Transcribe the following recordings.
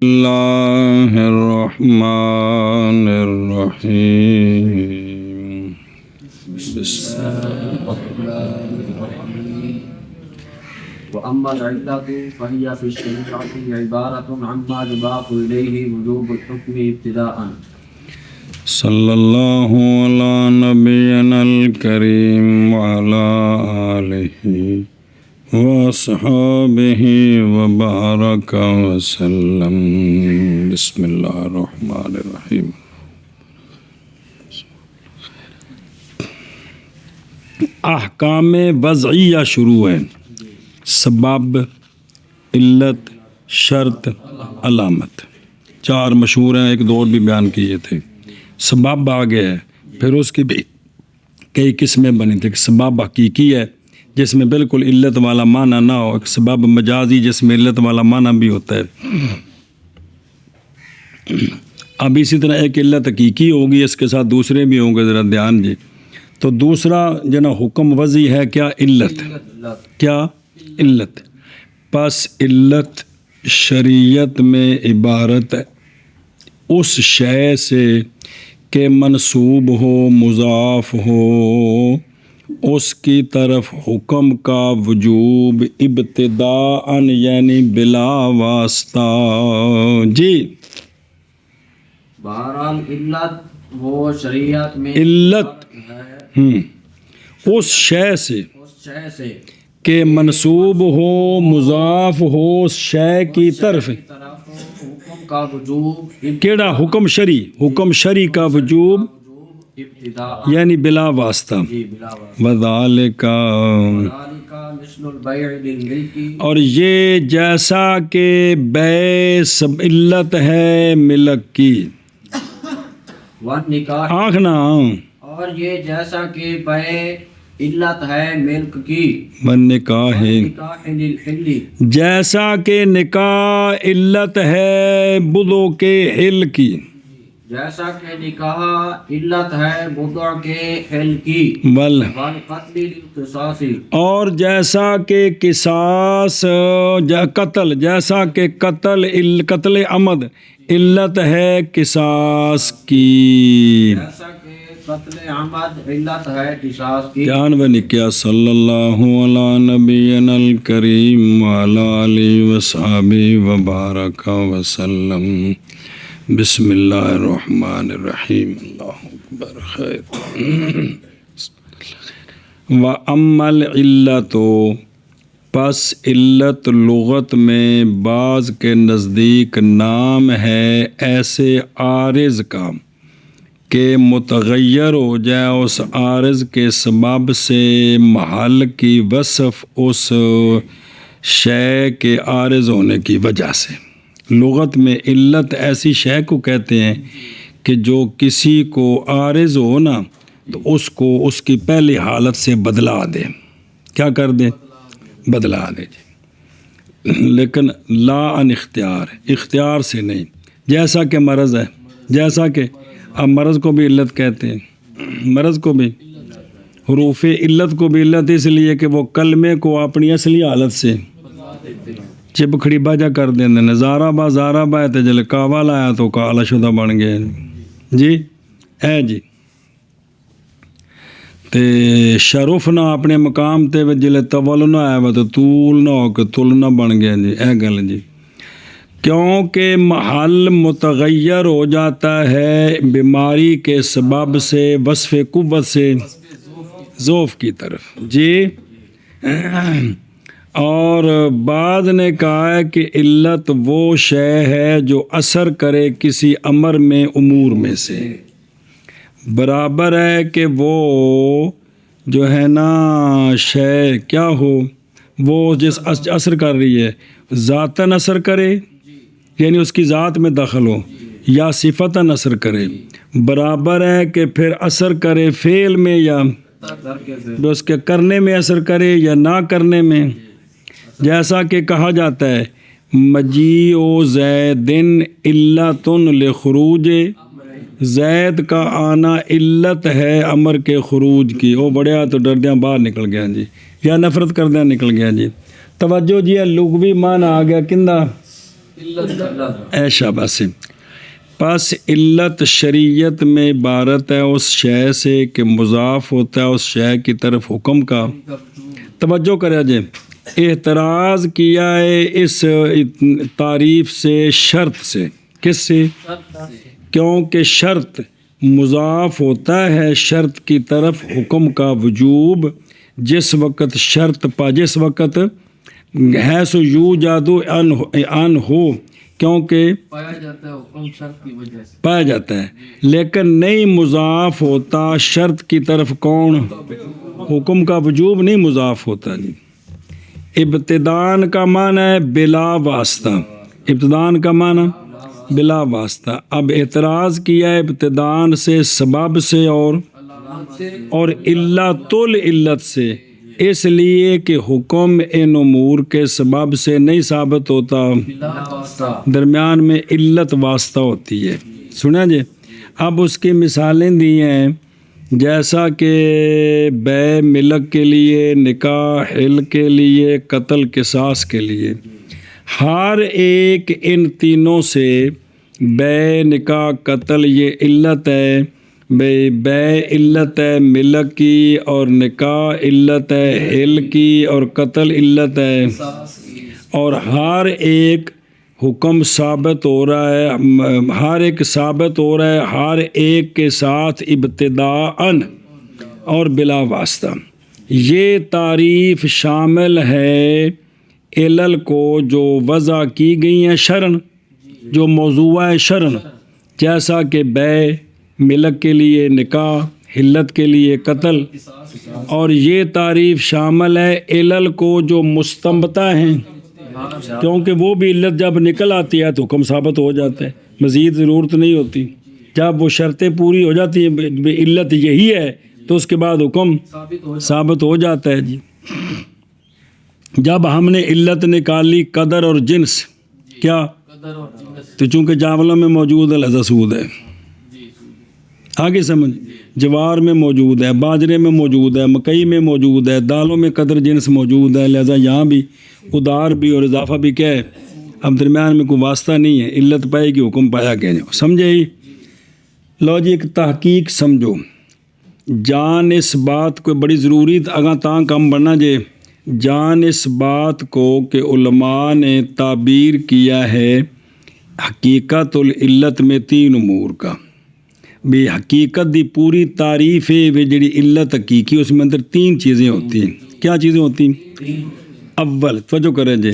اللہ الرحمن الرحیم بسم وأما العلة فهي في الشريعة عبارة عما يضاف إليه وجوب الحكم ابتداءً. صلی اللہ علی نبینا الکریم وعلی آلہ واصحابہ وبارک وسلم. بسم اللہ الرحمن الرحیم. احکام وضعیہ شروع ہیں. سبب، علت، شرط، علامت، چار مشہور ہیں. ایک دو اور بھی بیان کیے تھے. سبب آگے ہے، پھر اس کی بھی کئی قسمیں بنی تھیں. ایک سبب حقیقی ہے جس میں بالکل علت والا معنی نہ ہو. ایک سبب مجازی جس میں علت والا معنی بھی ہوتا ہے. اب اسی طرح ایک علت حقیقی ہوگی، اس کے ساتھ دوسرے بھی ہوں گے. ذرا دھیان جی. تو دوسرا جو نا حکم وضعی ہے کیا؟ علت. کیا؟ علت. پس علت شریعت میں عبارت ہے اس شے سے کہ منسوب ہو، مضاف ہو، اس کی طرف حکم کا وجوب ابتداءً یعنی بلا واسطہ. جی بہرحال علت وہ شریعت میں علت اس شے سے کہ منسوب ہو، مضاف ہو اس شے کی طرف. حکم کا وجوب کیڑا حکم شرعی؟ حکم شرعی کا وجوب ابتداء یعنی بلا واسطہ. وذالک، مثل البیع للملک، اور یہ جیسا کہ بے سب علت ہے ملک کی. والنکاح، آنکھ نہ اور یہ جیسا کہ بے علت ہے ملک کی. والنکاح، نکاح للحل، جیسا کہ نکاح علت ہے بدو کے حل کی. جیسا کہ نکاح علت ہے بدع کے حل کی. والقتل للقصاص، اور جیسا کہ قصاص قتل، جیسا کہ قتل عمد علت ہے قصاص کی. جیسا کہ قتل عمد علت ہے قصاص کی. جان و نکیا. صلی اللہ علی نبینا الکریم وعلی آلہ وصحبہ وبارک وسلم. بسم اللہ الرحمن الرحیم. اللہ اکبر. خیر. وَأَمَّا الْعِلَّةُ، پس علت لغت میں بعض کے نزدیک نام ہے ایسے عارض کا کہ متغیر ہو جائے اس عارض کے سبب سے محل کی وصف اس شے کے عارض ہونے کی وجہ سے. لغت میں علت ایسی شے کو کہتے ہیں کہ جو کسی کو عارض ہو نا تو اس کو اس کی پہلی حالت سے بدلا دے. کیا کر دے؟ بدلا دے جی. لیکن لا ان اختیار، اختیار سے نہیں. جیسا کہ مرض ہے، جیسا کہ اب مرض کو بھی علت کہتے ہیں. مرض کو بھی حروف علت کو بھی علت اس لیے کہ وہ کلمے کو اپنی اصلی حالت سے چپکھڑی باجا کر دیں. زارا با زارا با تے جل کاوا لایا تو کالا شدہ بن گیا جی. ہے جی. تے شرف نہ اپنے مقام تے جلے طول نہ آیا تو طول نہ ہو کے طول نہ بن گیا جی. اے گل جی. کیونکہ محل متغیر ہو جاتا ہے بیماری کے سبب سے وصف قوت سے ضعف کی طرف جی. اور بعض نے کہا ہے کہ علت وہ شے ہے جو اثر کرے کسی امر میں امور میں سے. برابر ہے کہ وہ جو ہے نا شے کیا ہو، وہ جس اثر کر رہی ہے ذاتاً اثر کرے یعنی اس کی ذات میں دخل ہو، یا صفتاً اثر کرے. برابر ہے کہ پھر اثر کرے فعل میں یا اس کے کرنے میں اثر کرے یا نہ کرنے میں. جیسا کہ کہا جاتا ہے مجیء زیدن علۃ لخروج، زید کا آنا علت ہے امر کے خروج کی. وہ بڑھیا تو ڈردیاں باہر نکل گیا جی، یا نفرت کردیاں نکل گیا جی. توجہ جی. لغوی معنی آ گیا کندا اے شاباش. پس علت شریعت میں عبارت ہے اس شے سے کہ مضاف ہوتا ہے اس شے کی طرف حکم کا. توجہ کرے جے، اعتراض کیا ہے اس تعریف سے شرط سے. کس سے؟ کیونکہ شرط مضاف ہوتا ہے شرط کی طرف حکم کا وجوب. جس وقت شرط جس وقت ہے سو یو جادو ان ہو، کیونکہ پایا جاتا ہے حکم شرط کی وجہ سے پایا جاتا ہے، لیکن نہیں مضاف ہوتا شرط کی طرف. کون؟ حکم کا وجوب نہیں مضاف ہوتا. جی ابتدان کا معنی ہے بلا واسطہ. ابتدان کا معنی بلا واسطہ. اب اعتراض کیا ہے ابتدان سے، سبب سے اور علت العلت سے، اس لیے کہ حکم ان امور کے سبب سے نہیں ثابت ہوتا، درمیان میں علت واسطہ ہوتی ہے. سنا جی. اب اس کی مثالیں دی ہیں، جیسا کہ بے ملک کے لیے، نکاح حل کے لیے، قتل قصاص کے لیے. ہر ایک ان تینوں سے بے، نکاح، قتل یہ علت ہے. بے علت ہے ملک کی، اور نکاح علت ہے حل کی، اور قتل علت ہے. اور ہر ایک حکم ثابت ہو رہا ہے، ہر ایک ثابت ہو رہا ہے ہر ایک کے ساتھ ابتداءً اور بلا واسطہ. یہ تعریف شامل ہے علل کو جو وضع کی گئی ہیں شرعاً، جو موضوع ہے شرعاً، جیسا کہ بے ملک کے لیے، نکاح حلت کے لیے، قتل. اور یہ تعریف شامل ہے علل کو جو مستنبطہ ہیں، کیونکہ وہ بھی علت جب نکل آتی ہے تو حکم ثابت ہو جاتا ہے، مزید ضرورت نہیں ہوتی. جب وہ شرطیں پوری ہو جاتی ہیں علت یہی ہے تو اس کے بعد حکم ثابت ہو جاتا ہے. جی جب ہم نے علت نکالی قدر اور جنس، کیا؟ تو چونکہ جاولوں میں موجود ہے لہذا سود ہے. آگے سمجھ. جوار میں موجود ہے، باجرے میں موجود ہے، مکئی میں موجود ہے، دالوں میں قدر جنس موجود ہے، لہذا یہاں بھی ادار بھی اور اضافہ بھی کیا ہے؟ اب درمیان میں کوئی واسطہ نہیں ہے، علت پائے گی حکم پایا گیا. سمجھے ہی؟ لو جی ایک تحقیق سمجھو. جان اس بات کو بڑی ضروری اگاں تاں کم بننا جے، جان اس بات کو کہ علماء نے تعبیر کیا ہے حقیقت العلت میں 3 امور کا. بھی حقیقت دی پوری تعریف ہے بھی جڑی علت حقیقی، اس میں اندر 3 چیزیں ہوتی ہیں. کیا چیزیں ہوتی ہیں؟ اول توجہ کریں جے،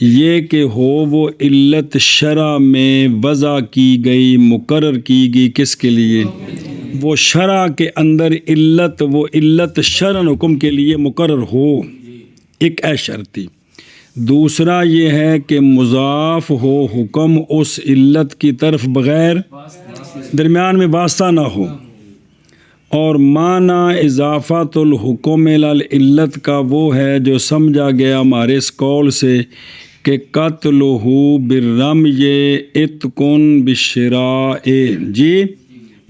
یہ کہ ہو وہ علت شرع میں وضع کی گئی، مقرر کی گئی کس کے لیے؟ وہ شرع کے اندر علت، وہ علت شرعاً حکم کے لیے مقرر ہو، ایک شرطی. دوسرا یہ ہے کہ مضاف ہو حکم اس علت کی طرف بغیر درمیان میں واسطہ نہ ہو. اور معنی اضافت الحکم الی العلت کا وہ ہے جو سمجھا گیا ہمارے اس قول سے کہ قتلہ بالرمی اتقن بالشراء. جی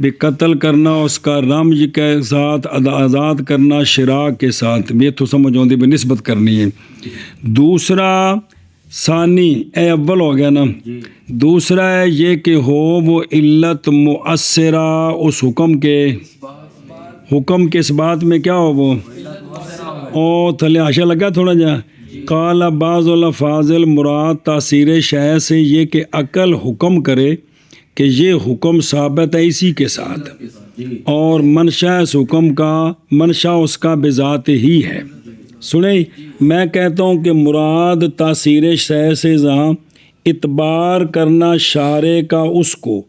بھی قتل کرنا اس کا رمج کے ساتھ، آزاد کرنا شراء کے ساتھ. یہ تو سمجھ آتی بھی نسبت کرنی ہے. دوسرا ثانی اول ہو گیا نا. دوسرا ہے یہ کہ ہو وہ علت مؤثرہ اس حکم کے، حکم کے اس بات میں کیا ہو وہ او تھلے آشا لگا تھوڑا جا. قال بعض الفاظ المراد تاثیر شے سے یہ کہ عقل حکم کرے کہ یہ حکم ثابت ہے اسی کے ساتھ، اور منشا اس حکم کا، منشا اس کا بذات ہی ہے. سنیں میں کہتا ہوں کہ مراد تاثیر شے سے جہاں اعتبار کرنا شارع کا اس کو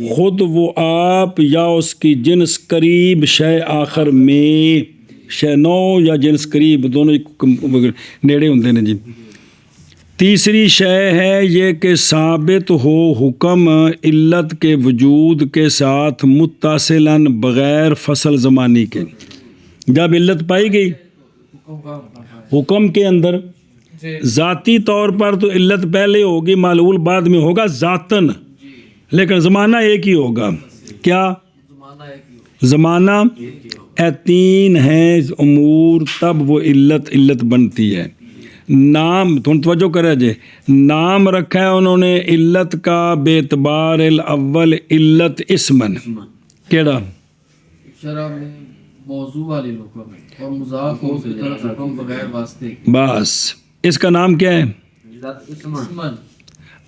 خود وہ آپ یا اس کی جنس قریب شے آخر میں، شے نو یا جنس قریب دونوں نیڑے ہوندے نے. جی تیسری شے ہے یہ کہ ثابت ہو حکم علت کے وجود کے ساتھ متصلاً بغیر فصل زمانی کے. جب علت پائی گئی حکم کے اندر ذاتی طور پر تو علت پہلے ہوگی، معلول بعد میں ہوگا ذاتاً، لیکن زمانہ ایک ہی ہوگا. کیا زمانہ؟ 3 ہیں امور تب وہ علت بنتی ہے. نام تم توجہ کرے جے نام رکھا ہے انہوں نے علت کا بیعتبار الاول علت اسمن کیڑا شرع میں موضوع والے لوگوں میں اور مضاف ہو کی طرف حکم بغیر واسطے بس اس کا نام کیا ہے علت اسمن اسمن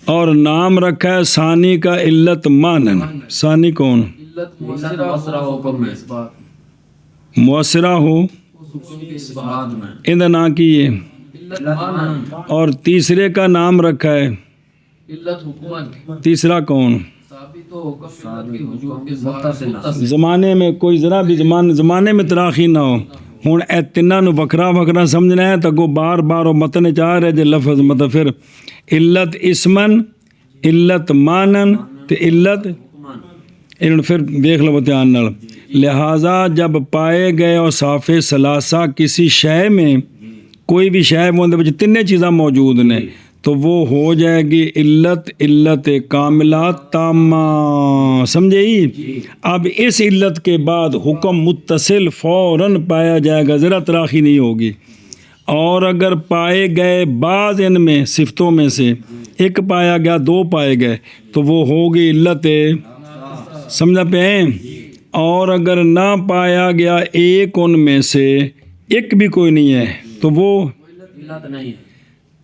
اور نام رکھا ہے ثانی کا علت مانن ثانی کون علت مؤثرہ ہو حکم میں اس بات مؤثرہ ہو اس حکم کے اس بات میں ان نا کی ہے علت مانن اور تیسرے کا نام رکھا ہے علت حکمن تیسرا کون ثابت ہو حکم علت کے وجود کے ساتھ متصل زمانے میں کوئی ذرا بھی زمانے میں تراخی نہ ہو ہوں اے تیناں نو وکھرا وکھرا سمجھنا ہے تو اگوں بار بار وہ متن چاہ رہے جے لفظ مطلب پھر علت اسمن علت مانن تے علت انہوں پھر دیکھ لو دھیان نال لہٰذا جب پائے گئے اوصاف ثلاثہ کسی شے میں کوئی بھی شے وہ اندر وچ تینے چیزاں موجود نے تو وہ ہو جائے گی علت کاملہ تامہ سمجھے ہی اب اس علت کے بعد حکم متصل فوراً پایا جائے گا ذرا تراخی نہیں ہوگی اور اگر پائے گئے بعض ان میں صفتوں میں سے ایک پایا گیا دو پائے گئے تو وہ ہوگی علت سمجھا پہ ہیں اور اگر نہ پایا گیا ایک ان میں سے ایک بھی کوئی نہیں ہے تو وہ علت نہیں ہے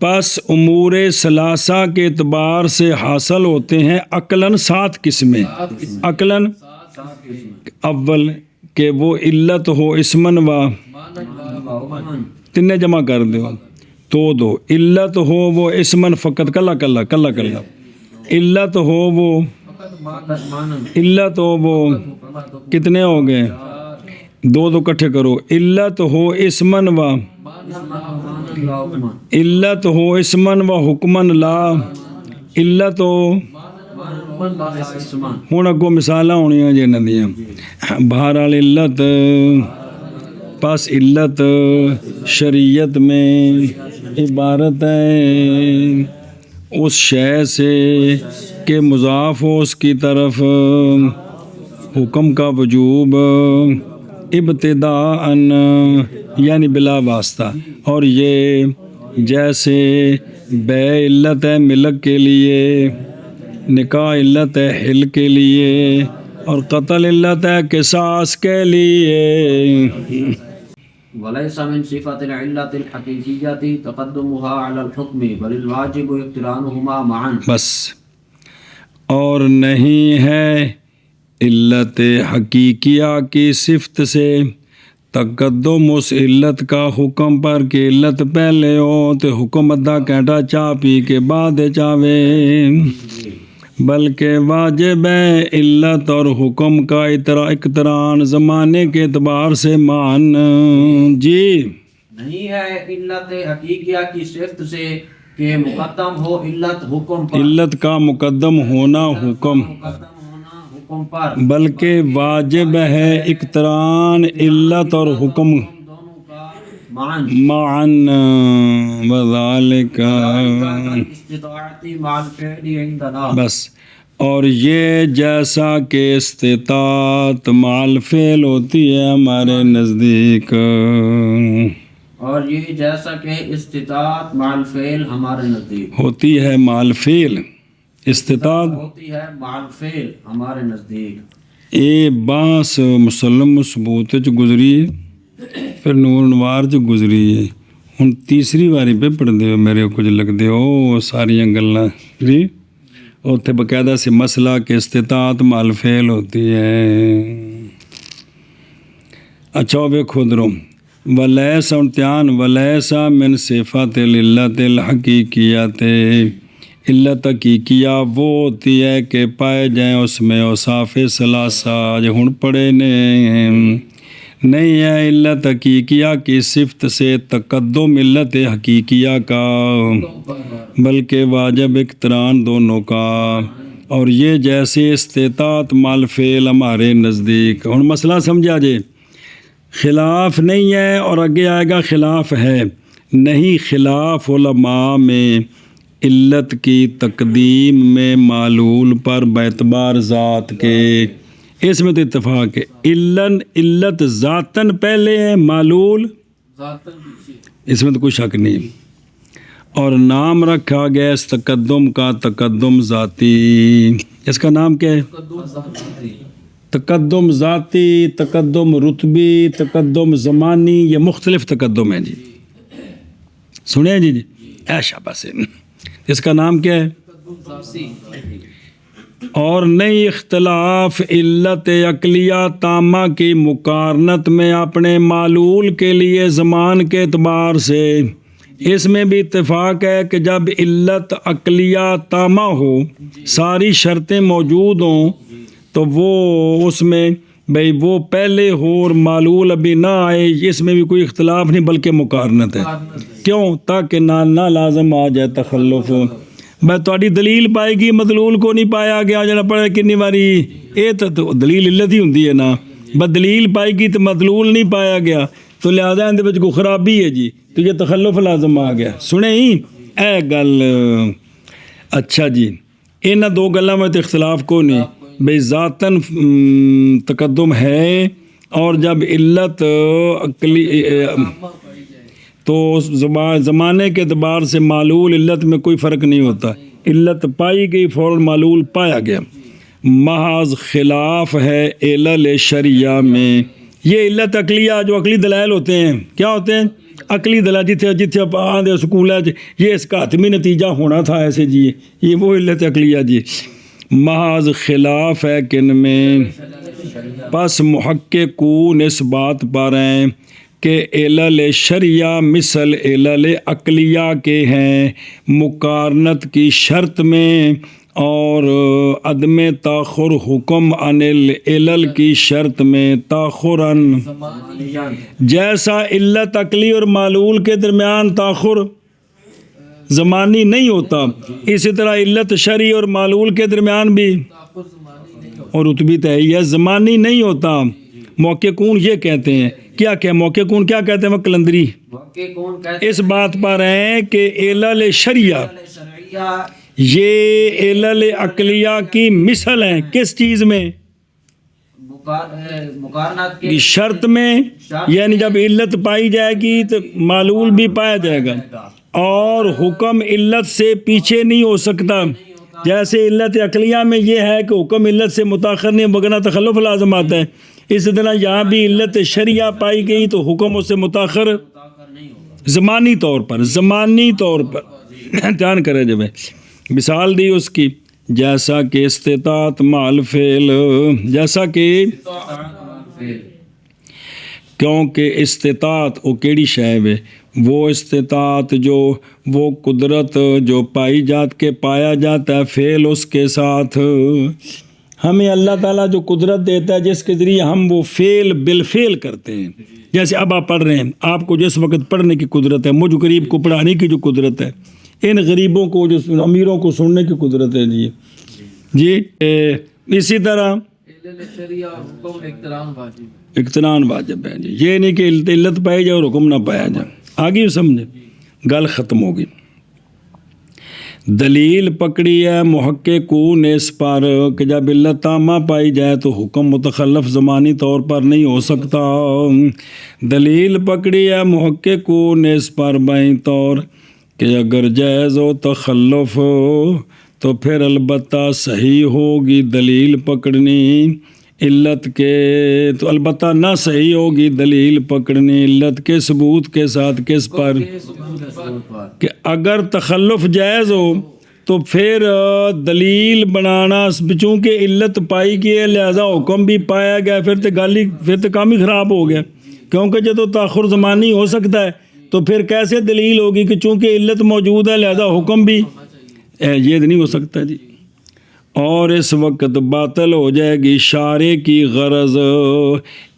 پس امور ثلاثہ کے اعتبار سے حاصل ہوتے ہیں عقلاً 7 قسمیں عقلاً اول کہ وہ علت ہو اسمن و تینے جمع کر دو تو دو علت ہو وہ اسمن فقط کلا علت ہو وہ علت ہو وہ کتنے ہو گئے دو کٹھے کرو علت ہو اسمن و علت ہو اسمن و حکمن لا علت ہو ہوں اگوں مثالاں ہونیاں جی انہاں دیاں بہرحال علت پس علت شریعت میں عبارت ہے اس شے سے کہ مضاف ہو اس کی طرف حکم کا وجوب ابتداءً یعنی بلا واسطہ اور یہ جیسے بے علت ہے ملک کے لیے نکاح علت ہے حل کے لیے اور قتل علت ہے قصاص کے لیے وليس من صفة العلة الحقيقية تقدمها على الحكم بل الواجب اقترانهما معا بس اور نہیں ہے علت حقیقیہ کی صفت سے تقدم اس علت کا حکم پر کہ علت پہلے ہو تو حکم ادھا گھنٹہ چاہ پی کے بعد چاہے بلکہ واجب ہے علت اور حکم کا اقتران زمانے کے اعتبار سے مان جی نہیں ہے علت حقیقیہ کی صفت سے کہ مقدم ہو علت حکم پر علت کا مقدم ہونا حکم پر بلکہ واجب ہے اقتران علت اور حکم دونوں کا معاً معن وذالک استطاعتی مع الفعل عندنا بس اور یہ جیسا کہ استطاعت مع الفعل ہوتی ہے ہمارے نزدیک اور یہ جیسا کہ استطاعت مع الفعل ہمارے نزدیک ہوتی ہے مع الفعل استطاعت ہوتی ہے مع الفعل ہمارے نزدیک یہ باس مسلم و ثبوت چ گزری ہے پھر نور نوار چ گزری ہے ہوں تیسری باری پہ پڑھ دے میرے کچھ لگ دے او ساریاں گلاں جی اتنے باقاعدہ سے مسئلہ کہ استطاعت مع الفعل ہوتی ہے اچھا ویکھو ادھروں ولیسا امتحان ولیسا من صفات العلت الحقیقیات علت حقیقیہ وہ ہوتی ہے کہ پائے جائیں اس میں اوصاف ثلاثہ جو ہن پڑھے نے نہیں ہے علت حقیقیہ کی صفت سے تقدم علت حقیقیہ کا بلکہ واجب اقتران دونوں کا اور یہ جیسے استطاعت مع الفعل ہمارے نزدیک ہن مسئلہ سمجھا جے خلاف نہیں ہے اور آگے آئے گا خلاف ہے نہیں خلاف علماء میں علت کی تقدیم میں معلول پر باعتبار ذات کے اس میں تو اتفاق ہے علت ذاتاً پہلے ہے معلول ذاتاً پیچھے اس میں تو کوئی شک نہیں اور نام رکھا گیا اس تقدم کا تقدم ذاتی. اس کا نام کیا ہے؟ تقدم ذاتی، تقدم رتبی، تقدم زمانی، یہ مختلف تقدم ہیں جی. سنیں جی شاباش. اس کا نام کیا ہے؟ اور نئی اختلاف علت عقلیہ تامہ کی مقارنت میں اپنے معلول کے لیے زمان کے اعتبار سے اس میں بھی اتفاق ہے کہ جب علت عقلیہ تامہ ہو، ساری شرطیں موجود ہوں، تو وہ اس میں بھئی وہ پہلے ہو اور معلول ابھی نہ آئے، اس میں بھی کوئی اختلاف نہیں بلکہ مقارنت ہے. کیوں؟ تاکہ نہ لازم آ جائے تخلف. بھائی تھوڑی دلیل پائے گی مدلول کو نہیں پایا گیا جڑا پڑھے کنی باری یہ تو دلیل علت ہی ہوندی ہے نا. بس دلیل پائے گی تو مدلول نہیں پایا گیا تو لہذا اندر وچ کوئی خرابی ہے جی، تو یہ تخلف لازم آ گیا. سنیں ہی اے گل. اچھا جی، انہاں دو گلاں میں تو اختلاف کو نہیں بھئی ذاتاً تقدم ہے، اور جب علت عقلی تو زمانے کے اعتبار سے معلول علت میں کوئی فرق نہیں ہوتا. علت پائی گئی فوراً معلول پایا گیا. محض خلاف ہے علل شرعیہ میں. یہ علت عقلیہ جو عقلی دلائل ہوتے ہیں کیا ہوتے ہیں؟ عقلی دلائل. جتھے آدھے سکول ہے یہ اس کا حتمی نتیجہ ہونا تھا ایسے جی، یہ وہ علت عقلیہ جی. محض خلاف ہے کن میں؟ پس محققون اس بات پر ہیں کہ علل شرعیہ مثل علل عقلیہ کے ہیں مقارنت کی شرط میں، اور عدم تاخر حکم عن العلل کی شرط میں تاخراً. جیسا علت عقلی اور معلول کے درمیان تاخر زمانی نہیں ہوتا، اسی طرح علت شرعی اور معلول کے درمیان بھی اور رتبی تہی ہے زمانی نہیں ہوتا. محققون یہ کہتے ہیں، کیا کہ محققون کیا کہتے ہیں؟ وہ کلندری اس بات پر ہیں کہ علل شرعیہ یہ علل عقلیہ کی مثل ہیں. کس چیز میں؟ شرط میں، یعنی جب علت پائی جائے گی تو معلول بھی پایا جائے گا، اور حکم علت سے پیچھے نہیں ہو سکتا. جیسے علت عقلیہ میں یہ ہے کہ حکم علت سے متاخر نہیں وگرنہ تخلف لازم آتا ہے، اسی طرح یہاں بھی علت شرعیہ پائی گئی تو حکم اس سے متاخر زمانی طور پر دھیان کرے. جب مثال دی اس کی، جیسا کہ استطاعت مع الفعل، جیسا کہ کیونکہ استطاعت وہ کیڑی شے ہے؟ وہ استطاعت جو وہ قدرت جو پایا جاتا ہے فعل اس کے ساتھ. ہمیں اللہ تعالیٰ جو قدرت دیتا ہے جس کے ذریعے ہم وہ فعل بالفعل کرتے ہیں. جیسے اب آپ پڑھ رہے ہیں، آپ کو جس وقت پڑھنے کی قدرت ہے، مجھ غریب کو پڑھانے کی جو قدرت ہے، ان غریبوں کو جو امیروں کو سننے کی قدرت ہے جی. اسی طرح اقتران واجب ہے جی. یہ نہیں کہ علت پائی جائے اور حکم نہ پایا جائے. آگے سمجھے گل ختم ہوگی. دلیل پکڑی ہے محققون نے اس پر کہ جب علت تامہ پائی جائے تو حکم متخلف زمانی طور پر نہیں ہو سکتا. دلیل پکڑی ہے محققون نے اس پر بائیں طور کہ اگر جائز و تخلف تو پھر البتہ صحیح ہوگی دلیل پکڑنی علت کے، تو البتہ نہ صحیح ہوگی دلیل پکڑنی علت کے ثبوت کے ساتھ. کس پر؟ کہ اگر تخلف جائز ہو تو پھر دلیل بنانا، چونکہ علت پائی گئی ہے لہذا حکم بھی پایا گیا، پھر تو کام ہی خراب ہو گیا. کیونکہ جب تو تاخر زمانی ہو سکتا ہے تو پھر کیسے دلیل ہوگی کہ چونکہ علت موجود ہے لہذا حکم بھی، یہ نہیں ہو سکتا جی. اور اس وقت باطل ہو جائے گی شارع کی غرض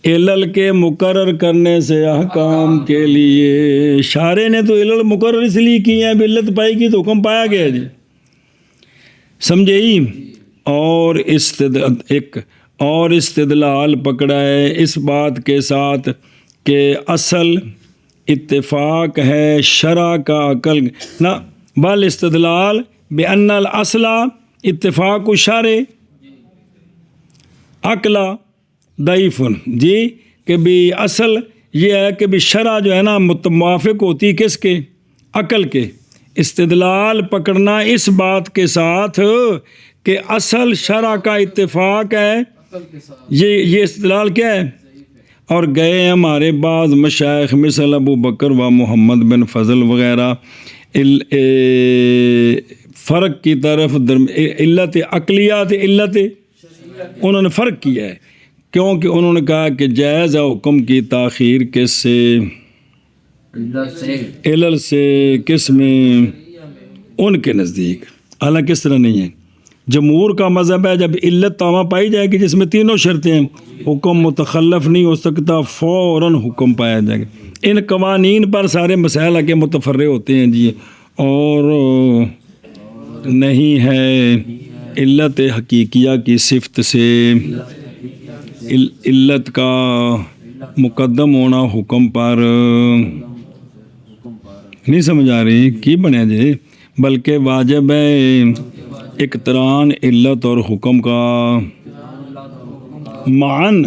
علل کے مقرر کرنے سے احکام کے لیے. شارع نے تو علل مقرر اس لیے کی ہیں، علت پائی گی تو حکم پایا گیا جی. سمجھے ہی؟ اور استدلال پکڑا ہے اس بات کے ساتھ کہ اصل اتفاق ہے شرع کا عقل نہ، بل استدلال بأن الاصل اتفاق شرع عقل ضعیف جی، کہ بھی اصل یہ ہے کہ بھی شرع جو ہے نا موافق ہوتی کس کے؟ عقل کے. استدلال پکڑنا اس بات کے ساتھ کہ اصل شرع کا اتفاق ہے، عقل کے ساتھ یہ استدلال کیا ہے؟ اور گئے ہمارے بعض مشائخ مثل ابو بکر و محمد بن فضل وغیرہ فرق کی طرف علت عقلیات علت انہوں نے فرق کیا ہے، کیونکہ انہوں نے کہا کہ جائز ہے حکم کی تاخیر کس سے؟ علت سے علل سے، کس میں؟ ان کے نزدیک، حالانکہ اس طرح نہیں ہے۔ جمہور کا مذہب ہے جب علت تامہ پائی جائے گی جس میں تینوں شرطیں ہیں، حکم متخلف نہیں ہو سکتا، فوراً حکم پایا جائے گا۔ ان قوانین پر سارے مسائل کے متفرع ہوتے ہیں جی، اور نہیں ہے علت حقیقیہ کی صفت سے علت کا مقدم ہونا حکم پر نہیں سمجھ آ رہی کی بنے جی، بلکہ واجب ہے اقتران علت اور حکم کا معاً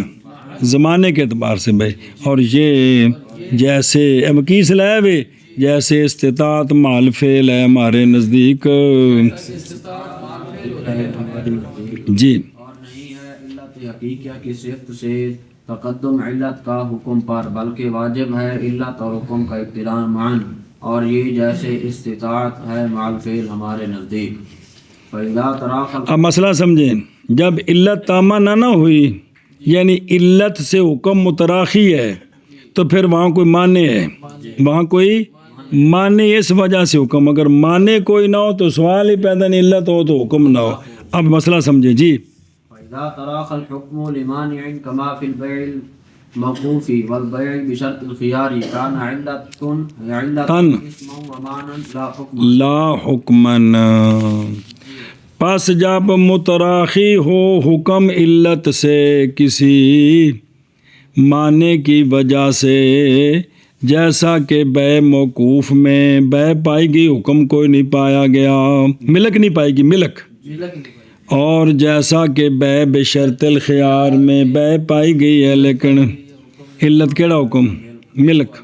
زمانے کے اعتبار سے بھائی، اور یہ جیسے امکیس لائے جیسے استطاعت مال فعل ہے ہمارے نزدیک جی، اور نہیں ہے علت حقیقیہ کی صفت سے تقدم علت کا حکم پر، بلکہ واجب ہے علت اور حکم کا اقتران معاً، اور یہ جیسے استطاعت ہے مال فعل ہمارے نزدیک۔ فَإِذَا تَرَاخَ اب مسئلہ سمجھیں، جب علت تامہ نہ ہوئی یعنی علت سے حکم متراخی ہے تو پھر وہاں کوئی معنی ہے، وہاں کوئی معنی اس وجہ سے حکم، اگر معنی کوئی نہ ہو تو سوال ہی پیدا نہیں، علت ہو تو حکم نہ ہو۔ اب مسئلہ سمجھیں جی، فَإِذَا تَرَاخَ الْحُكْمُ لِمَانِعٍ كَمَا فِي الْبَيْعِ الْمَوْقُوفِ وَالْبَيْعِ بِشَرْطِ الْخِيَارِ كَانَ عِلَّةٌ اسْمًا وَمَعْنًا لَا حُكْمًا۔ لا حکمن، پس جب متراخی ہو حکم علت سے کسی معنی کی وجہ سے، جیسا کہ بے موقوف میں بے پائی گئی حکم کوئی نہیں پایا گیا، ملک نہیں پائے گی ملک، اور جیسا کہ بے بشرط الخیار میں بے پائی گئی ہے لیکن علت کیڑا حکم؟ ملک۔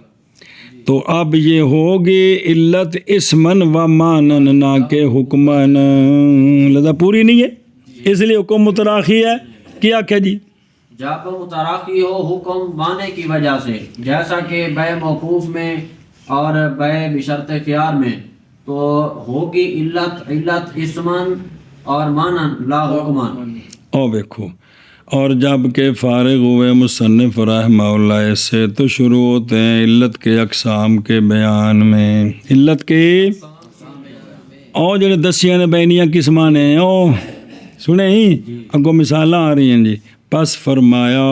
تو اب یہ ہوگی علت اسمن و مانن نہ کہ حکمن، لذا پوری نہیں ہے اس لیے حکم متراخی ہے۔ کیا کیا جی؟ جب متراخی ہو حکم معنی کی وجہ سے، جیسا کہ بے موقوف میں اور بے بشرط خیار میں، تو ہوگی علت اسمن اور مانن لا حکمن۔ او دیکھو، اور جب کہ فارغ ہوئے مصنف رحمہ اللہ اس سے تو شروع ہوتے ہیں علت کے اقسام کے بیان میں، علت کے او جڑے دسیاں نے بینیاں قسماں نے او سنے ہی اگوں مثالیں آ رہی ہیں جی۔ پس فرمایا،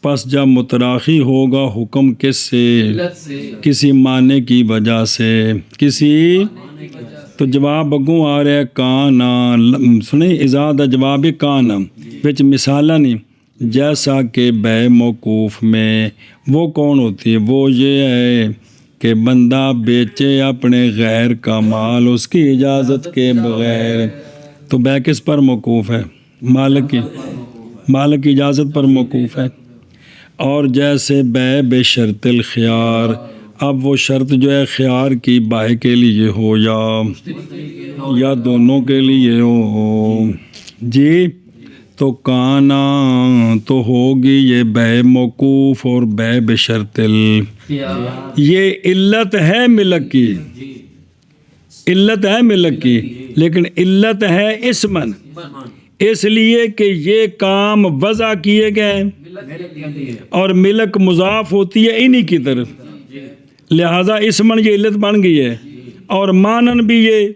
پس جب متراخی ہوگا حکم کس سے؟ کسی معنی کی وجہ سے، کسی تو جواب اگوں آ رہا ہے کانا، سنیں ازادہ جواب کانا وچ مثالہ نہیں، جیسا کہ بے موقوف میں وہ کون ہوتی ہے؟ وہ یہ ہے کہ بندہ بیچے اپنے غیر کا مال اس کی اجازت کے بغیر، تو بے کس پر موقوف ہے؟ مالک کی اجازت پر موقوف ہے۔ اور جیسے بے بشرط الخیار، اب وہ شرط جو ہے خیار کی بائع کے لیے ہو یا دونوں کے لیے ہو جی، تو کانا تو ہوگی یہ بے موقوف اور بے بشرط یہ علت ہے ملک کی، علت ہے ملک کی، لیکن علت ہے اسمن، اس لیے کہ یہ کام وضع کیے گئے اور ملک مضاف ہوتی ہے انہی کی طرف، لہذا اسمن یہ علت بن گئی ہے، اور مانن بھی یہ،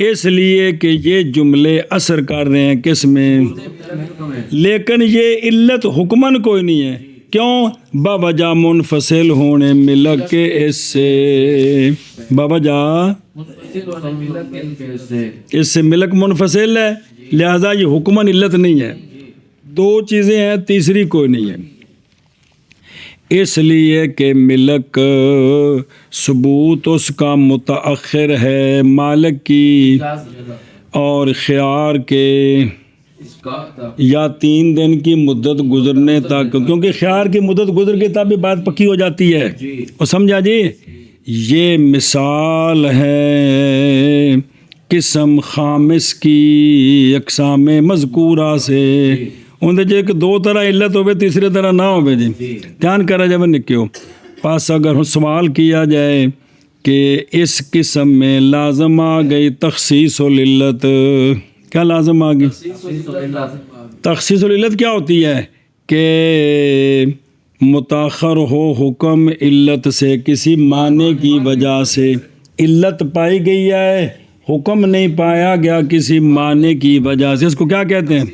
اس لیے کہ یہ جملے اثر کر رہے ہیں کس میں؟ لیکن یہ علت حکمن کوئی نہیں ہے، کیوں؟ باوجہ منفصل ہونے ملک کے اس سے، باوجہ اس سے ملک منفصل ہے، لہذا یہ حکمن علت نہیں ہے۔ دو چیزیں ہیں، تیسری کوئی نہیں ہے، اس لیے کہ ملک ثبوت اس کا متأخر ہے مالک کی، اور خیار کے یا 3 دن کی مدت گزرنے تک، کیونکہ خیار کی مدت گزر کے تب بھی بات پکی ہو جاتی ہے، اور سمجھا جی، یہ مثال ہے قسم خامس کی اقسام مذکورہ سے اندر جو کہ دو طرح علت ہوئے تیسرے طرح نہ ہوئے جی دھیان کرا جب نکیو پاس اگر سوال کیا جائے کہ اس قسم میں لازم آ گئی تخصیص العلت، کیا لازم آ گئی تخصیص العلت؟ کیا ہوتی ہے کہ متاخر ہو حکم علت سے، کسی معنی کی وجہ سے علت پائی گئی ہے حکم نہیں پایا گیا کسی معنی کی وجہ سے، اس کو کیا کہتے ہیں؟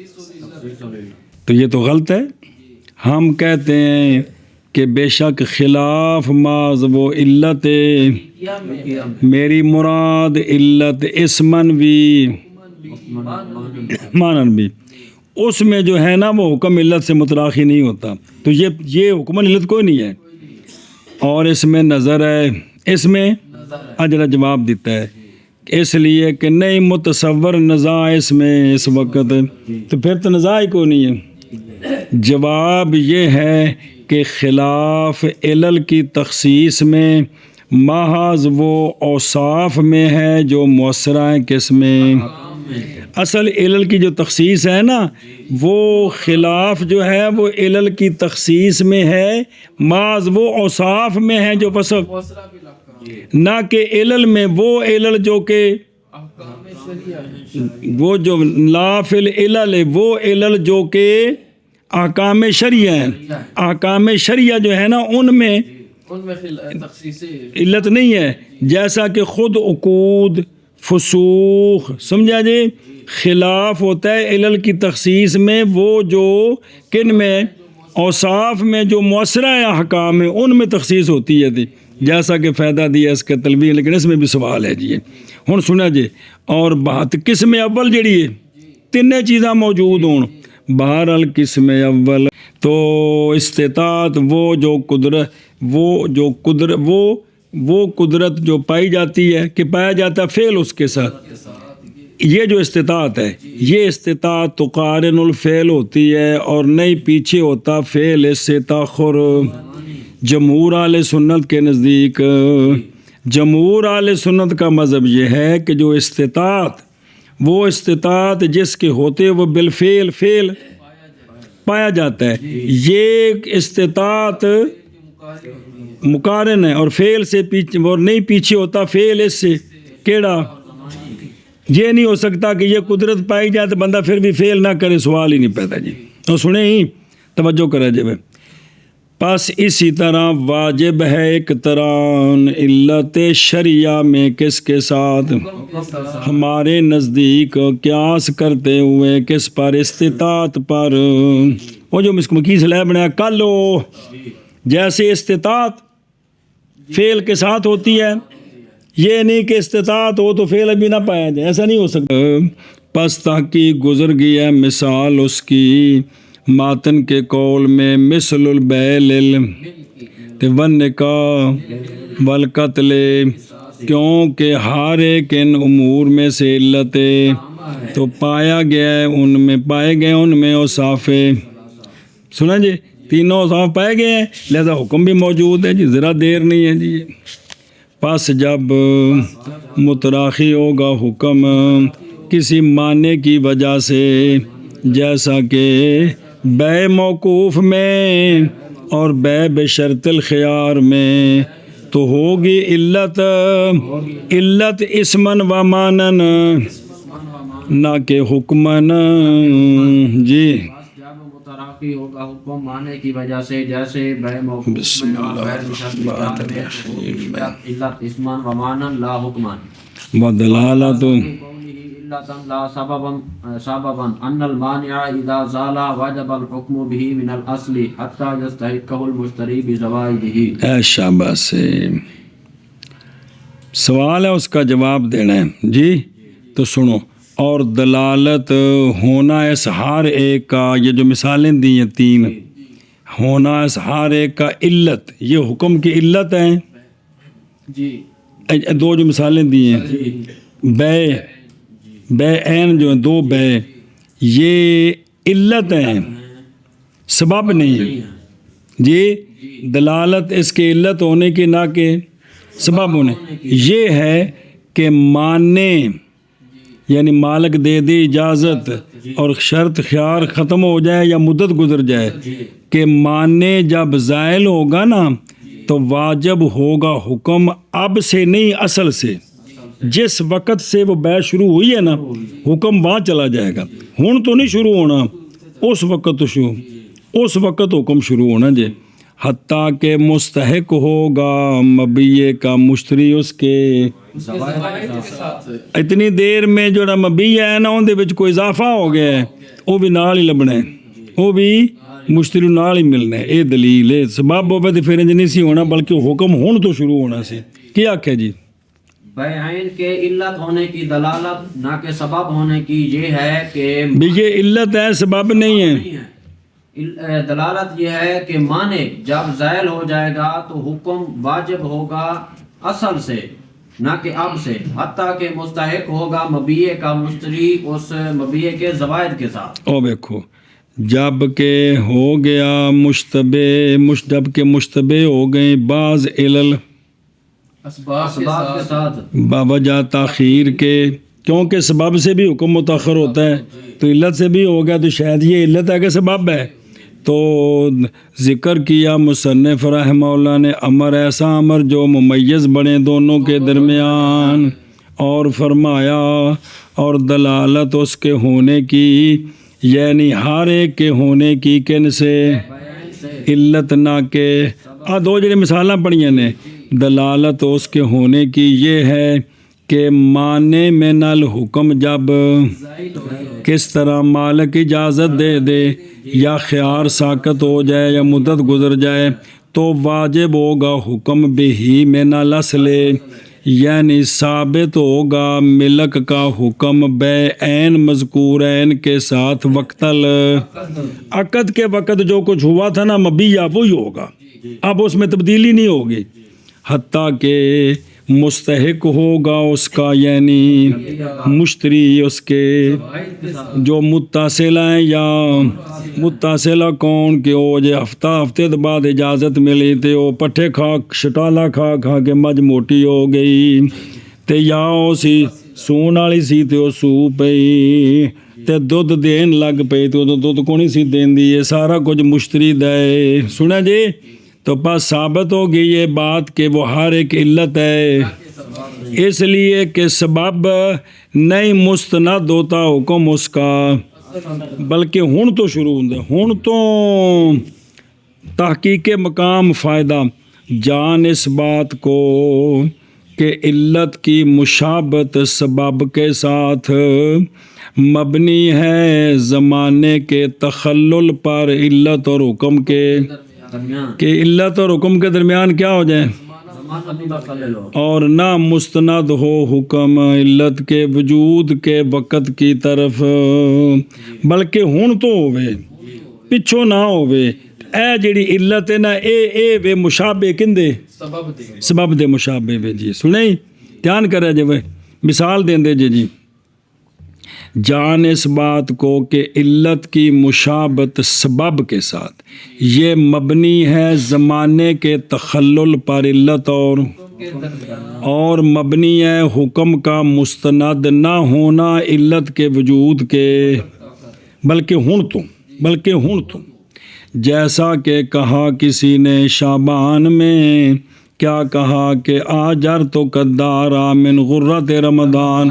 تو یہ تو غلط ہے. ہم کہتے ہیں کہ بے شک خلاف ماض وہ علت، میری مراد علت اسمن بھی مانن بھی، اس میں جو ہے نا وہ حکم علت سے متراخی نہیں ہوتا، تو یہ حکم علت کوئی نہیں ہے. اور اس میں نظر ہے، اس میں اجرا جواب دیتا ہے اس لیے کہ نہیں متصور نزاع اس میں اس وقت، تو پھر تو نزاع ہی کوئی نہیں ہے. جواب یہ ہے کہ خلاف علل کی تخصیص میں محض وہ اوصاف میں ہے جو مؤثرہ ہیں، کس میں؟ اصل علل کی جو تخصیص ہے نا وہ خلاف جو ہے وہ علل کی تخصیص میں ہے، محض وہ اوصاف میں ہے جو پس نہ کہ علل میں وہ علل جو کہ وہ جو لا فی العلل وہ علل جو کہ احکام شرعیہ ہیں. احکام شرعیہ جو ہے نا ان میں علت نہیں ہے، جیسا کہ خود عقود فسوق سمجھا جی خلاف ہوتا ہے علل کی تخصیص میں، وہ جو کن میں اوصاف میں جو مؤثرہ احکام ہیں ان میں تخصیص ہوتی ہے. جیسا کہ فائدہ دیا اس کا تلوین، لیکن اس میں بھی سوال ہے جی ہن سنا جی. اور بات قسم اول جڑی ہے تینیں چیزاں موجود ہوں، بہرحال قسم اول تو استطاعت وہ قدرت جو پائی جاتی ہے کہ پایا جاتا ہے فعل اس کے ساتھ، یہ جو استطاعت ہے یہ استطاعت تقارن الفعل ہوتی ہے اور نہیں پیچھے ہوتا فعل اس سے تاخر. جمہور اہل سنت کے نزدیک، جمہور اہل سنت کا مذہب یہ ہے کہ جو استطاعت وہ استطاعت جس کے ہوتے وہ بالفعل فعل پایا جاتا ہے، یہ استطاعت مقارن ہے اور فعل سے پیچھے اور نہیں پیچھے ہوتا فعل اس سے. کیڑا؟ یہ نہیں ہو سکتا کہ یہ قدرت پائی جائے تو بندہ پھر بھی فعل نہ کرے، سوال ہی نہیں پیدا جی. اور سنیں ہی توجہ کرے جب پس اسی طرح واجب ہے اقتران علت شرعیہ میں کس کے ساتھ؟ ہمارے نزدیک قیاس کرتے ہوئے کس پر؟ استطاعت پر. وہ جو مسکی سے لے بنایا کل ہو جیسے استطاعت فعل کے ساتھ ہوتی ہے، یہ نہیں کہ استطاعت ہو تو فعل ابھی نہ پایا جائے، ایسا نہیں ہو سکتا. پس تحقیق گزر گیا مثال اس کی ماتن کے قول میں مثل البیع والنکاح والقتل، کیونکہ ہر ایک ان امور میں سے علت تو پایا گیا ہے ان میں اوصاف. سنا جی تینوں اوصاف پائے گئے ہیں لہذا حکم بھی موجود ہے جی، ذرا دیر نہیں ہے جی. پس جب متراخی ہوگا حکم کسی معنی کی وجہ سے، جیسا کہ بے موقوف میں اور بے بشرط الخیار میں، تو ہوگی علت اسمن و مانن نہ کہ حکمن جی. جب متراخی ہوگا حکم معنی کی وجہ سے، جیسے بے موقوف میں اور بے بشرط الخیار میں، علت اسمن و مانن لا حکمن ودلالت لا سببا ان المانع اذا زال وجب الحكم به من الاصل حتى يستحقه المشتري بزوائده. اے شاباش، سوال ہے اس کا جواب دینا ہے جی. تو سنو، اور دلالت ہونا اس ہر ایک کا، یہ جو مثالیں دی ہیں تین، ہونا اس ہر ایک کا علت، یہ حکم کی علت ہیں جی. دو جو مثالیں دی ہیں بے عین جو ہیں دو بے، یہ علت ہیں سبب نہیں جی. دلالت اس کے علت ہونے کی نہ کہ سبب ہونے یہ ہے کہ ماننے یعنی مالک دے دے اجازت اور شرط خیار ختم ہو جائے یا مدت گزر جائے کہ ماننے جب زائل ہوگا نا تو واجب ہوگا حکم اب سے نہیں اصل سے. جس وقت سے وہ بیع شروع ہوئی ہے نا حکم وہاں چلا جائے گا. ہن تو نہیں شروع ہونا اس وقت اس وقت حکم شروع ہونا جی. حتیٰ کہ مستحق ہوگا مبیع کا مشتری اس کے اتنی دیر میں جو مبیع ہے نا اندر وچ کوئی اضافہ ہو گیا ہے وہ بھی نال ہی لبنا ہے وہ بھی مشتری نال ہی ملنا ہے. یہ دلیل ہے. سبب ہوئے تو پھر انج نہیں سی ہونا بلکہ حکم ہون تو شروع ہونا سی. کیا آکھے جی بیعین کے علت ہونے کی دلالت نہ کہ سبب ہونے کی یہ ہے کہ بھی یہ علت ہے سبب نہیں ہے. دلالت یہ ہے کہ مانے جب زائل ہو جائے گا تو حکم واجب ہوگا اصل سے نہ کہ اب سے. حتیٰ کہ مستحق ہوگا مبیع کا مشتری اس مبیع کے زوائد کے ساتھ. او دیکھو جب کہ ہو گیا جب کہ مشتبہ ہو گئے بعض علل اسباب کے ساتھ باوجہ تاخیر کے کیونکہ سبب سے بھی حکم متاخر ہوتا ہے تو علت سے بھی ہو گیا تو شاید یہ علت ہے کہ سبب ہے. تو ذکر کیا مصنف رحمہ اللہ نے امر ایسا امر جو ممیز بنے دونوں کے درمیان اور فرمایا اور دلالت اس کے ہونے کی یعنی ہر ایک کے ہونے کی کن سے علت نہ کہ دو جڑی مثالاں پڑھیاں نے دلالت اس کے ہونے کی یہ ہے کہ مانے میں نل حکم جب کس طرح مالک اجازت دے دے یا خیار ساقط ہو جائے یا مدت گزر جائے تو واجب ہوگا حکم بہی میں نل اصل یعنی ثابت ہوگا ملک کا حکم بے عین مذکورین کے ساتھ وقت عقد کے وقت جو کچھ ہوا تھا نا مبیع وہی ہوگا اب اس میں تبدیلی نہیں ہوگی. حتیٰ کہ مستحق ہوگا اس کا یعنی مشتری اس کے جو متصلہ ہیں یا متصلہ کون کہ وہ جے ہفتے بعد اجازت ملی تے وہ پٹھے کھا شٹالا کھا کے مجھ موٹی ہو گئی تے یا وہ سی سون والی سی تے وہ سو پئی تے دودھ دین لگ پئی تے دودھ کونی سی دین دی یہ سارا کچھ مشتری دے سنا جی. تو پاس ثابت ہوگی یہ بات کہ وہ ہر ایک علت ہے اس لیے کہ سبب نہیں مستند ہوتا حکم اس کا بلکہ ہن تو شروع ہوتا ہن تو تحقیق مقام فائدہ جان اس بات کو کہ علت کی مشابت سبب کے ساتھ مبنی ہے زمانے کے تخلل پر علت اور حکم کے کہ علت اور حکم کے درمیان کیا ہو جائے اور نہ مستند ہو حکم علت کے وجود کے وقت کی طرف بلکہ ہن تو ہوئے پچھو نہ ہوئے. اے جڑی علت ہے نا اے وے مشابہ کندے سبب دے مشابہ وے جی. سنیں دھیان کرے جی مثال دیں دے جی جان اس بات کو کہ علت کی مشابت سبب کے ساتھ یہ مبنی ہے زمانے کے تخلل پر علت اور مبنی ہے حکم کا مستند نہ ہونا علت کے وجود کے بلکہ ہن تو جیسا کہ کہا کسی نے شعبان میں کیا کہا کہ آجر تو قدارا من غرت رمضان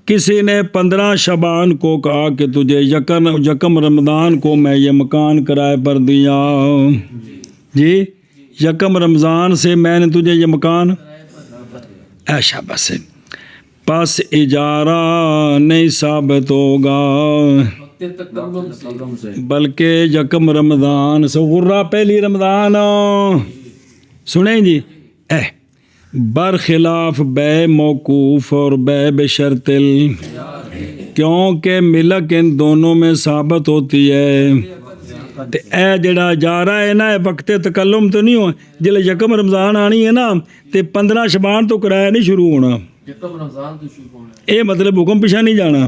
کسی نے 15 شعبان کو کہا کہ تجھے یکم رمضان کو میں یہ مکان کرائے پر دیا جی یکم رمضان سے میں نے تجھے یہ مکان ایشا بس پس اجارہ نہیں ثابت ہوگا بلکہ یکم رمضان سے غرہ پہلی رمضان سنیں جی برخلاف بے موقوف اور بے بشرط کیونکہ ملک ان دونوں میں ثابت ہوتی ہے. اے جڑا جارہ ہے نا وقت تکلم تو نہیں ہو جلے یکم رمضان آنی ہے نا تے 15 شعبان تو کرایہ نہیں شروع ہونا اے مطلب حکم پیچھا نہیں جانا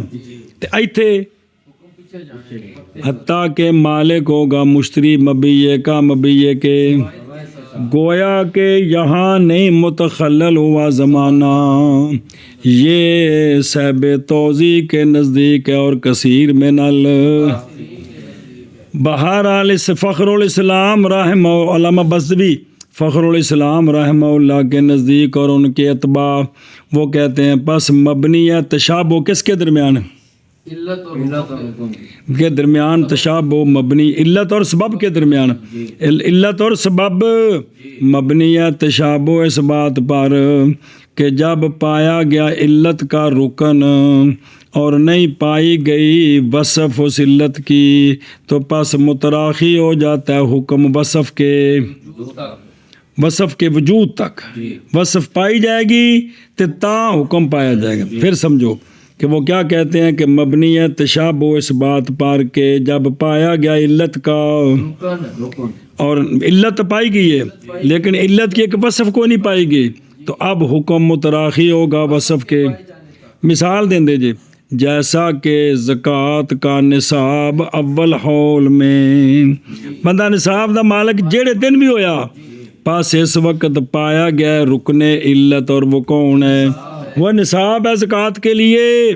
تے ایتھے حتیٰ کہ مالک ہوگا مشتری مبیع کا مبیع کے گویا کہ یہاں نہیں متخلل ہوا زمانہ، یہ صاحب توضیح کے نزدیک ہے اور کثیر من بہرحال اس فخر الاسلام رحمہ علامہ بزدوی فخر الاسلام رحمہ اللہ کے نزدیک اور ان کے اتباع وہ کہتے ہیں پس مبنی ہے تشابہ کس کے درمیان علت اور حکم کے درمیان، تشابہ مبنی علت اور سبب کے درمیان، علت اور سبب مبنی ہے تشابہ اس بات پر کہ جب پایا گیا علت کا رکن اور نہیں پائی گئی وصف اس علت کی تو پس متراخی ہو جاتا ہے حکم وصف کے وجود تک، وصف پائی جائے گی تو تا حکم پایا جائے گا۔ پھر سمجھو کہ وہ کیا کہتے ہیں کہ مبنی ہے تشابہ اس بات پر کہ جب پایا گیا علت کا اور علت پائی گئی ہے لیکن علت کی ایک وصف کو نہیں پائی گئی تو اب حکم متراخی ہوگا وصف کے۔ مثال دیں دے جی، جیسا کہ زکوٰۃ کا نصاب اول حول میں بندہ نصاب دا مالک جیڑے دن بھی ہویا پاس اس وقت پایا گیا رکن علت اور وہ کون ہے؟ وہ نصاب ہے زکوٰۃ کے لیے،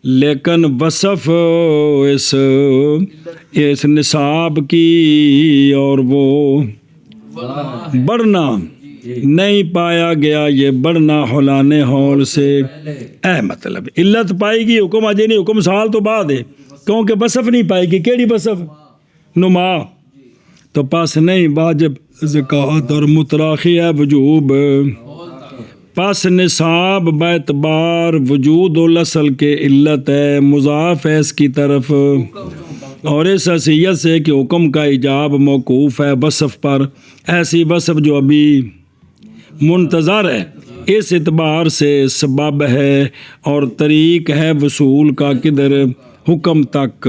لیکن وصف اس نصاب کی اور وہ بڑھنا نہیں پایا گیا، یہ بڑھنا حلانے ہول سے مطلب علت پائی گی حکم اجے نہیں، حکم سال تو بعد ہے کیونکہ وصف نہیں پائے گی۔ کیڑی وصف؟ نما، تو پس نہیں واجب زکوٰۃ اور متراخی ہے وجوب، پس نصاب باعتبار وجود الاصل کے علت ہے، مضاف ہے اس کی طرف، اور اس حیثیت سے کہ حکم کا ایجاب موقوف ہے وصف پر، ایسی وصف جو ابھی منتظر ہے، اس اعتبار سے سبب ہے اور طریق ہے وصول کا کدھر؟ حکم تک،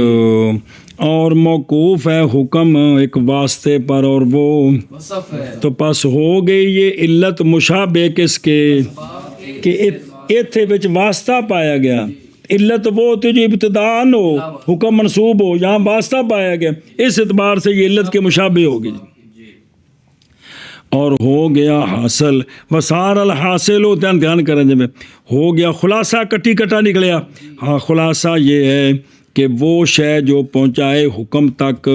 اور موقوف ہے حکم ایک واسطے پر اور وہ وصف ہے۔ تو پس ہو گئی یہ علت مشابہ کس کے کہ ایتھے وچ واسطہ پایا گیا، علت وہ ہوتی جو ابتداءً ہو حکم منصوب ہو، یہاں واسطہ پایا گیا، اس اعتبار سے یہ علت کے مشابہ ہوگی اور ہو گیا حاصل وسار الحاصل ہو، دھیان کریں جب ہو گیا خلاصہ کٹی کٹا نکلیا۔ ہاں خلاصہ یہ ہے کہ وہ شے جو پہنچائے حکم تک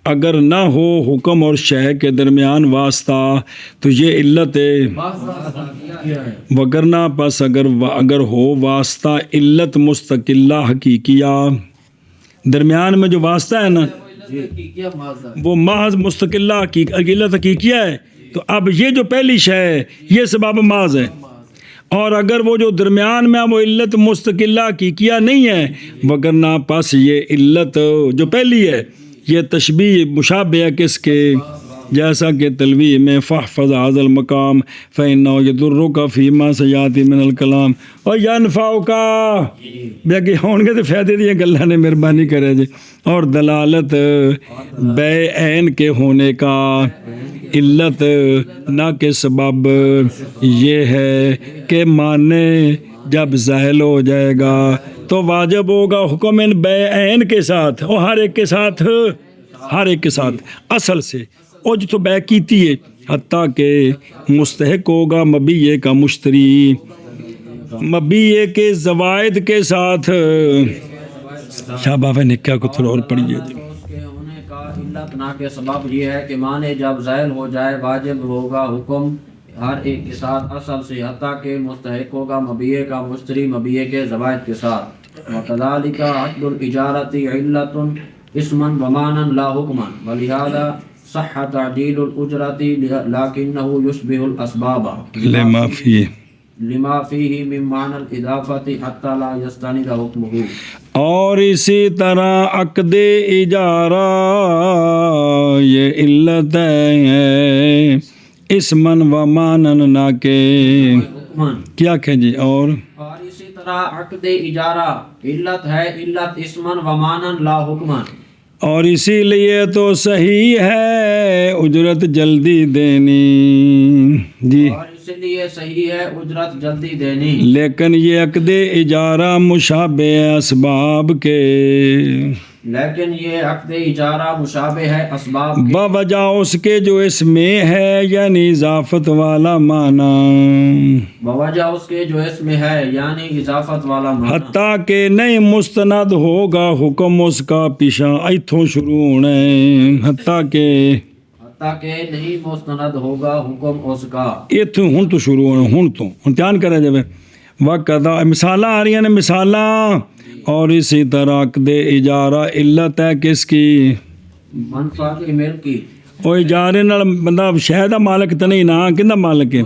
اگر نہ ہو حکم اور شے کے درمیان واسطہ تو یہ علت ہے، وگرنہ پس اگر ہو واسطہ علت مستقلہ حقیقیہ، درمیان میں جو واسطہ ہے نا وہ محض مستقلہ علت حقیقیہ ہے، تو اب یہ جو پہلی شے ہے یہ سبب محض ہے، اور اگر وہ جو درمیان میں وہ علت مستقلہ حقیقیہ نہیں ہے وگرنہ پس یہ علت جو پہلی ہے یہ تشبیہ مشابہ ہے کس کے؟ جیسا کہ تلویح میں فاحفظ هذا المقام فإنه يضرك فيما سيأتي من الكلام اور ينفعك بیاگی ہون گے تو فائدے دیا گلہ نے مہربانی کرے جی، اور دلالت بے عین کے ہونے کا علت نہ کہ سبب یہ ہے کہ معنی جب زائل ہو جائے گا تو واجب ہوگا حکم ان بے عین کے ساتھ اور ہر ایک کے ساتھ اصل سے اور جو تو بے کیتی ہے حتیٰ کہ مستحق ہوگا مبیع کا مشتری مبیع کے زوائد کے ساتھ۔ شاہ بابا نے کیا کتر اور پڑھیے ہونے کا علت نہ کہ سبب یہ ہے کہ معنی جب زائل ہو جائے واجب ہوگا حکم ہر ایک کے ساتھ اصل سے حتیٰ کہ مستحق ہوگا مبیع کا مشتری مبیع کے زوائد کے ساتھ۔ وَكَذَلِكَ عَقْدُ الْإِجَارَةِ عِلَّةٌ اسْمًا وَمَعْنًا لَا حُكْمًا وَلِهَذَا صح تعديل الأجرة لكنه يشبه الأسباب لما فيه من معنى الإضافة حتى لا يستند حكمه۔ اور اسی طرح عقد اجارہ یہ علت ہے اسمن و مانن نہ کہ کیا کہ جی، اور اسی طرح عقد اجارہ علت ہے، علت اسمن و مانن لا حکمن، اور اسی لیے تو صحیح ہے اجرت جلدی دینی جی، اور اسی لیے صحیح ہے اجرت جلدی دینی، لیکن یہ عقد اجارہ مشابہ اسباب کے لیکن یہ عقد اجارہ مشابہ ہے اسباب کے بوجہ اس کے جو اس میں ہے یعنی اضافت والا معنی، بوجہ اس کے جو اس میں ہے یعنی اضافت والا معنی، حتیٰ کہ نہیں مستند ہوگا حکم اس کا پیشہ ایتھوں شروع ہونا ہے، حتیٰ کہ نہیں مستند ہوگا حکم اس کا، ایتھوں ہن تو شروع ہونا، ہن تو ہن دھیان کرے جب وقت مثالاں آ رہی ہیں مثالاں، اور اسی طرح عقد اجارہ علت ہے کس کی؟ منفعت ملک کی، وہ اجارے نال بندہ شے دا مالک تے نہیں نا، کیندا مالک ہے؟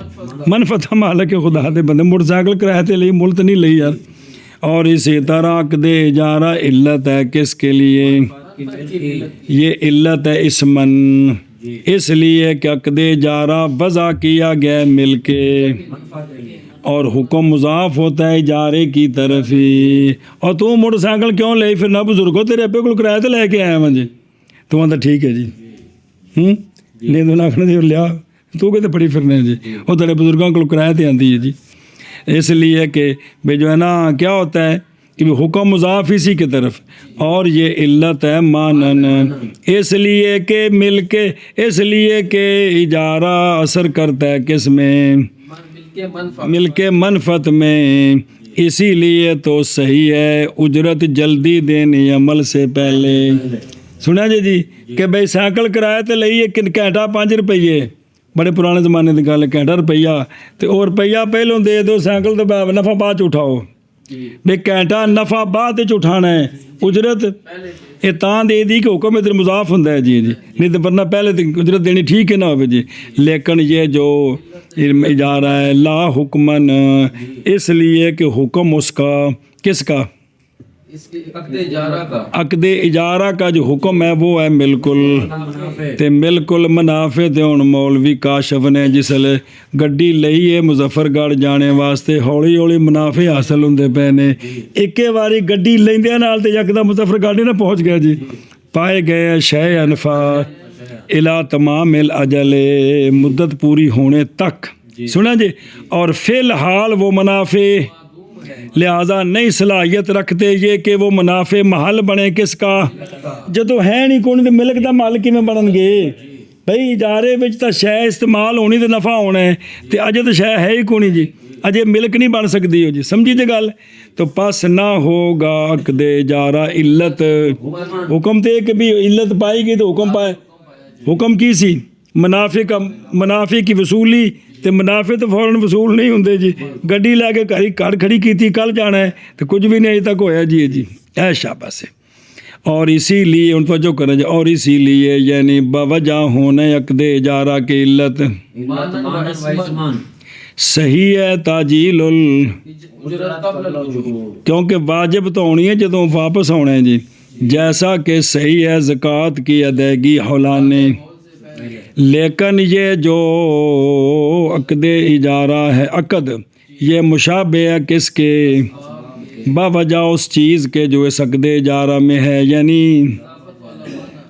منفعت دا مالک ہے خدا دے بندے، موٹر سائیکل کرایے تے لئی ملت نہیں لئی یار۔ اور اسی طرح عقد اجارہ علت ہے کس کے لیے؟ یہ علت ہے اسمن، اس لیے کہ عقد اجارہ وضع کیا گیا مل کے، اور حکم مضاف ہوتا ہے اجارے کی طرف ہی۔ اور تو موٹر سائیکل کیوں لے پھر نہ بزرگو تیرے ابے کو کرایہ تے لے کے آیا مجھے، تو آندا ٹھیک ہے جی لے دو نہ جی لیا، تو کہتے پڑی پھرنے جی، وہ تیرے بزرگوں کو کرایہ تے آندی ہے جی۔ اس لیے کہ بھئی جو ہے نا کیا ہوتا ہے کہ حکم مضاف اسی کی طرف، اور یہ علت ہے مانن، اس لیے کہ مل کے، اس لیے کہ اجارہ اثر کرتا ہے کس میں؟ مل کے منفعت میں، اسی لیے تو صحیح ہے اجرت جلدی دینی عمل سے پہلے۔ سنیا جی کہ بھئی سائیکل کرایہ تے لئیے گھنٹہ 5 روپیے، بڑے پرانے زمانے کی گل، گھنٹہ روپیہ تے اور روپیہ پہلوں دے دو، سائیکل تو نفع بعد اٹھاؤ، بھئی گھنٹہ نفع بعد اٹھانا ہے، اجرت یہ تاں دے دی کہ حکم ادھر مضاف ہوندا ہے جی نہیں تو ورنہ پہلے تو اجرت دینی ٹھیک ہے نہ ہوئے جی۔ لیکن یہ جو اجارہ ہے لا حکمن، اس لیے کہ حکم اس کا کس کا؟ عقد اجارہ کا جو حکم ہے وہ ہے بالکل تے بالکل منافع تے ہن مولوی کاشف نے جسل گڈی لئی ہے مظفر گڑھ جانے واسطے، ہولی ہولی منافع حاصل ہوندے پے نے، ایکے واری گڈی لیندے نال تے یکدم مظفر گڑھ نہ پہنچ گیا جی، پائے گئے شے انفع الا تمام الاجل، مدت پوری ہونے تک، سنا جی، اور فی الحال وہ منافع لہذا نئی صلاحیت رکھتے یہ کہ وہ منافع محل بنے کس کا؟ جدو ہے نہیں کون ملک دا مال کیویں بنن گے؟ بھئی اجارے وچ تا شے استعمال ہونی تے نفع ہونا ہے، تے اجے تو شے ہے ہی کونی جی، اجے ملک نہیں بن سکتی ہو جی، سمجھی تے گل؟ تو پس نہ ہوگا عقد اجارہ علت، حکم تے کہ بھی علت پائی گئی تو حکم پائے، حکم کی سی؟ منافع کی وصولی، تے منافع تو فوراً وصول نہیں ہوندے جی، گڈی لے کے گھر کھڑی کیتی کل جانا ہے تو کچھ بھی نہیں اجے تک ہویا جی اے شاباش ہے۔ اور اسی لیے ان توجہ کریں جی، اور اسی لیے یعنی بوجہ ہونے عقد اجارہ کی علت صحیح ہے تاجیل کیونکہ واجب تو ہونی ہے جدوں واپس ہونے جی، جیسا کہ صحیح ہے زکوٰۃ کی ادائیگی حولانے، لیکن یہ جو عقد اجارہ ہے عقد یہ مشابہ ہے کس کے؟ بوجہ اس چیز کے جو اس عقد اجارہ میں ہے، یعنی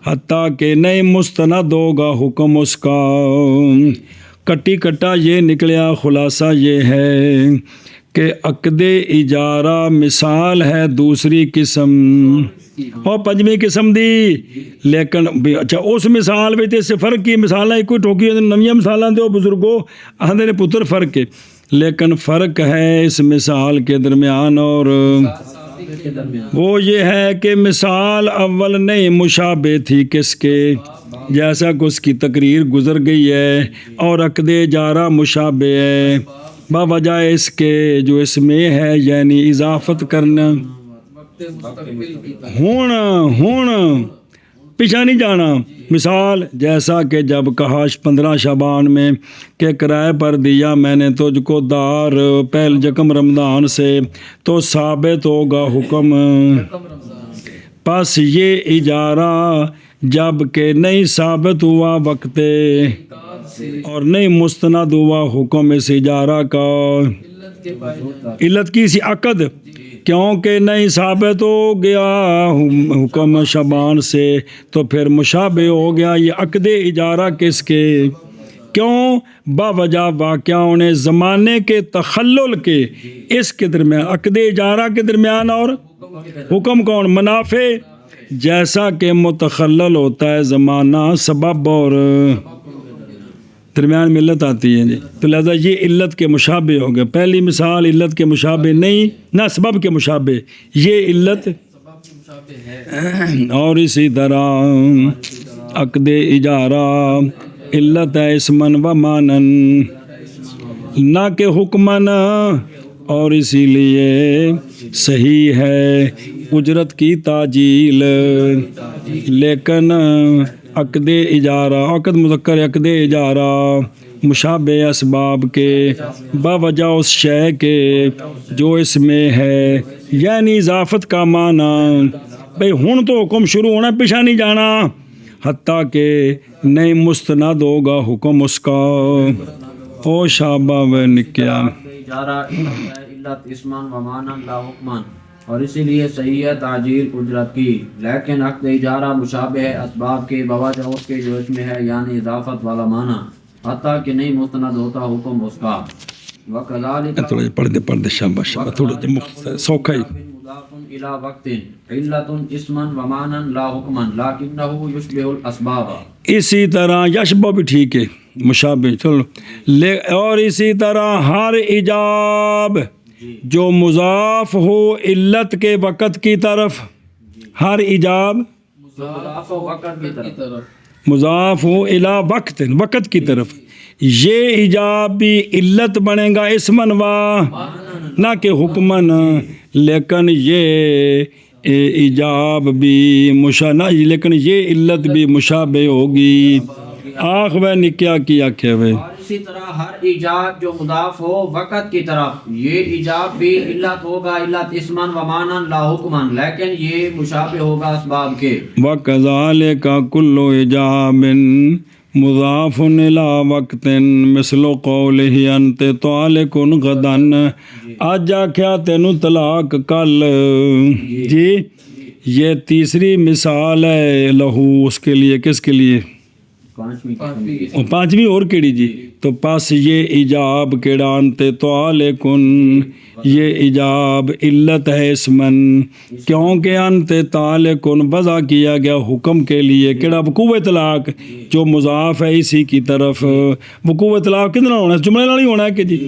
حتیٰ کہ نہیں مستند ہوگا حکم اس کا۔ کٹی کٹا یہ نکلیا خلاصہ یہ ہے کہ عقد اجارہ مثال ہے دوسری قسم اور پنجویں قسم دی، لیکن اچھا اس مثال میں اس سے فرق کی مثالیں کوئی ٹوکی نویاں مثالاں دو بزرگوں آندے نے پتر فرق ہے، لیکن فرق ہے اس مثال کے درمیان، اور وہ یہ ہے کہ مثال اول نہیں مشابہ تھی کس کے؟ جیسا کہ اس کی تقریر گزر گئی ہے، اور عقد اجارہ مشابہ ہے باوجہ اس کے جو اس میں ہے یعنی اضافت کرنا۔ ہون پیچھا نہیں جانا، مثال جیسا کہ جب کہا 15 شعبان میں کہ کرائے پر دیا میں نے تجھ کو دار پہل یکم رمضان سے، تو ثابت ہوگا حکم، پس یہ اجارہ جب کہ نہیں ثابت ہوا وقت اور نہیں مستند ہوا حکم اس اجارہ کا، علت کی سی عقد، کیونکہ نہیں ثابت ہو گیا حکم شبان سے تو پھر مشابہ ہو گیا یہ عقد اجارہ کس کے؟ کیوں؟ باوجہ واقعوں نے زمانے کے تخلل کے، اس کے درمیان عقد اجارہ کے درمیان اور حکم کون؟ منافع جیسا کہ متخلل ہوتا ہے زمانہ سبب اور درمیان میں علت آتی ہے جی، تو لہذا یہ علت کے مشابہ ہو گئے. پہلی مثال علت کے مشابہ نہیں نہ سبب کے مشابہ، یہ علت سبب کے مشابہ ہے. اور اسی طرح عقد اجارہ علت ہے اسمن و مانن نہ کہ حکمن، اور اسی لیے صحیح ہے اجرت کی تاجیل، لیکن عقد اجارہ عقد مذکر عقد اجارہ مشابہ اسباب کے باوجہ اس شے کے جو اس میں ہے، یعنی اضافت کا معنی بھئی ہن تو حکم شروع ہونا، پیچھا نہیں جانا حتیٰ کہ نہیں مستند ہوگا حکم اس کا. او شابہ و نکیا اجارہ علت اسمان و مانن لا حکمان، اور اسی لیے صحیح ہے تعجیل اجرت کی، لیکن عقد اجارہ مشابہ ہے اسباب کے بوجہ اس کے جو اس میں ہے، یعنی اضافت والا معنی حتیٰ کہ نہیں مستند ہوتا حکم اس کا. وَكَذَلِكَ تھوڑا پڑھ دے شابہ شابہ تھوڑا مختصر سوکھا ہی. مضاف إلى وقت علت اسما ومانا لا حکما لکنہ یشبہ الاسباب. اسی طرح یشبہ بھی ٹھیک ہے مشابہ، چلو اور اسی طرح ہر ایجاب جو مضاف ہو علت کے وقت کی طرف، ہر ایجاب مضاف وقت کی طرف مضاف ہو الی وقت وقت کی طرف، یہ ایجاب بھی علت بنے گا اسمن و نہ کہ حکمن، لیکن یہ ایجاب بھی لیکن یہ علت بھی مشابہ ہوگی. آخ وہ نکیا کی آکھے ہوئے. اور اسی طرح ہر ایجاب جو مضاف ہو وقت کی طرف، یہ ایجاب بھی علت ہوگا علت اسمن و مانن لا حکمن، لیکن یہ مشابہ ہوگا اسباب کے. وَكَذَلِكَ كُلُّ إِجَابٍ مضاف إِلَى وَقْتٍ مثل قَوْلِهِ أَنْتَ طَالِقٌ غَدًا. آج آکھیا تینوں طلاق کل، جی یہ تیسری مثال ہے لہو اس کے لیے، کس کے لیے؟ پانچویں اور کیڑی جی؟ تو پس یہ ایجاب کیڑا انت طالقن، یہ ایجاب علت ہے اسمن، کیونکہ انت طالقن وضع کیا گیا حکم کے لیے کیڑا وقوع طلاق جو مضاف ہے اسی کی طرف. وقوع طلاق کتنا ہونا ہے؟ جملے نال ہی ہونا ہے کہ جی.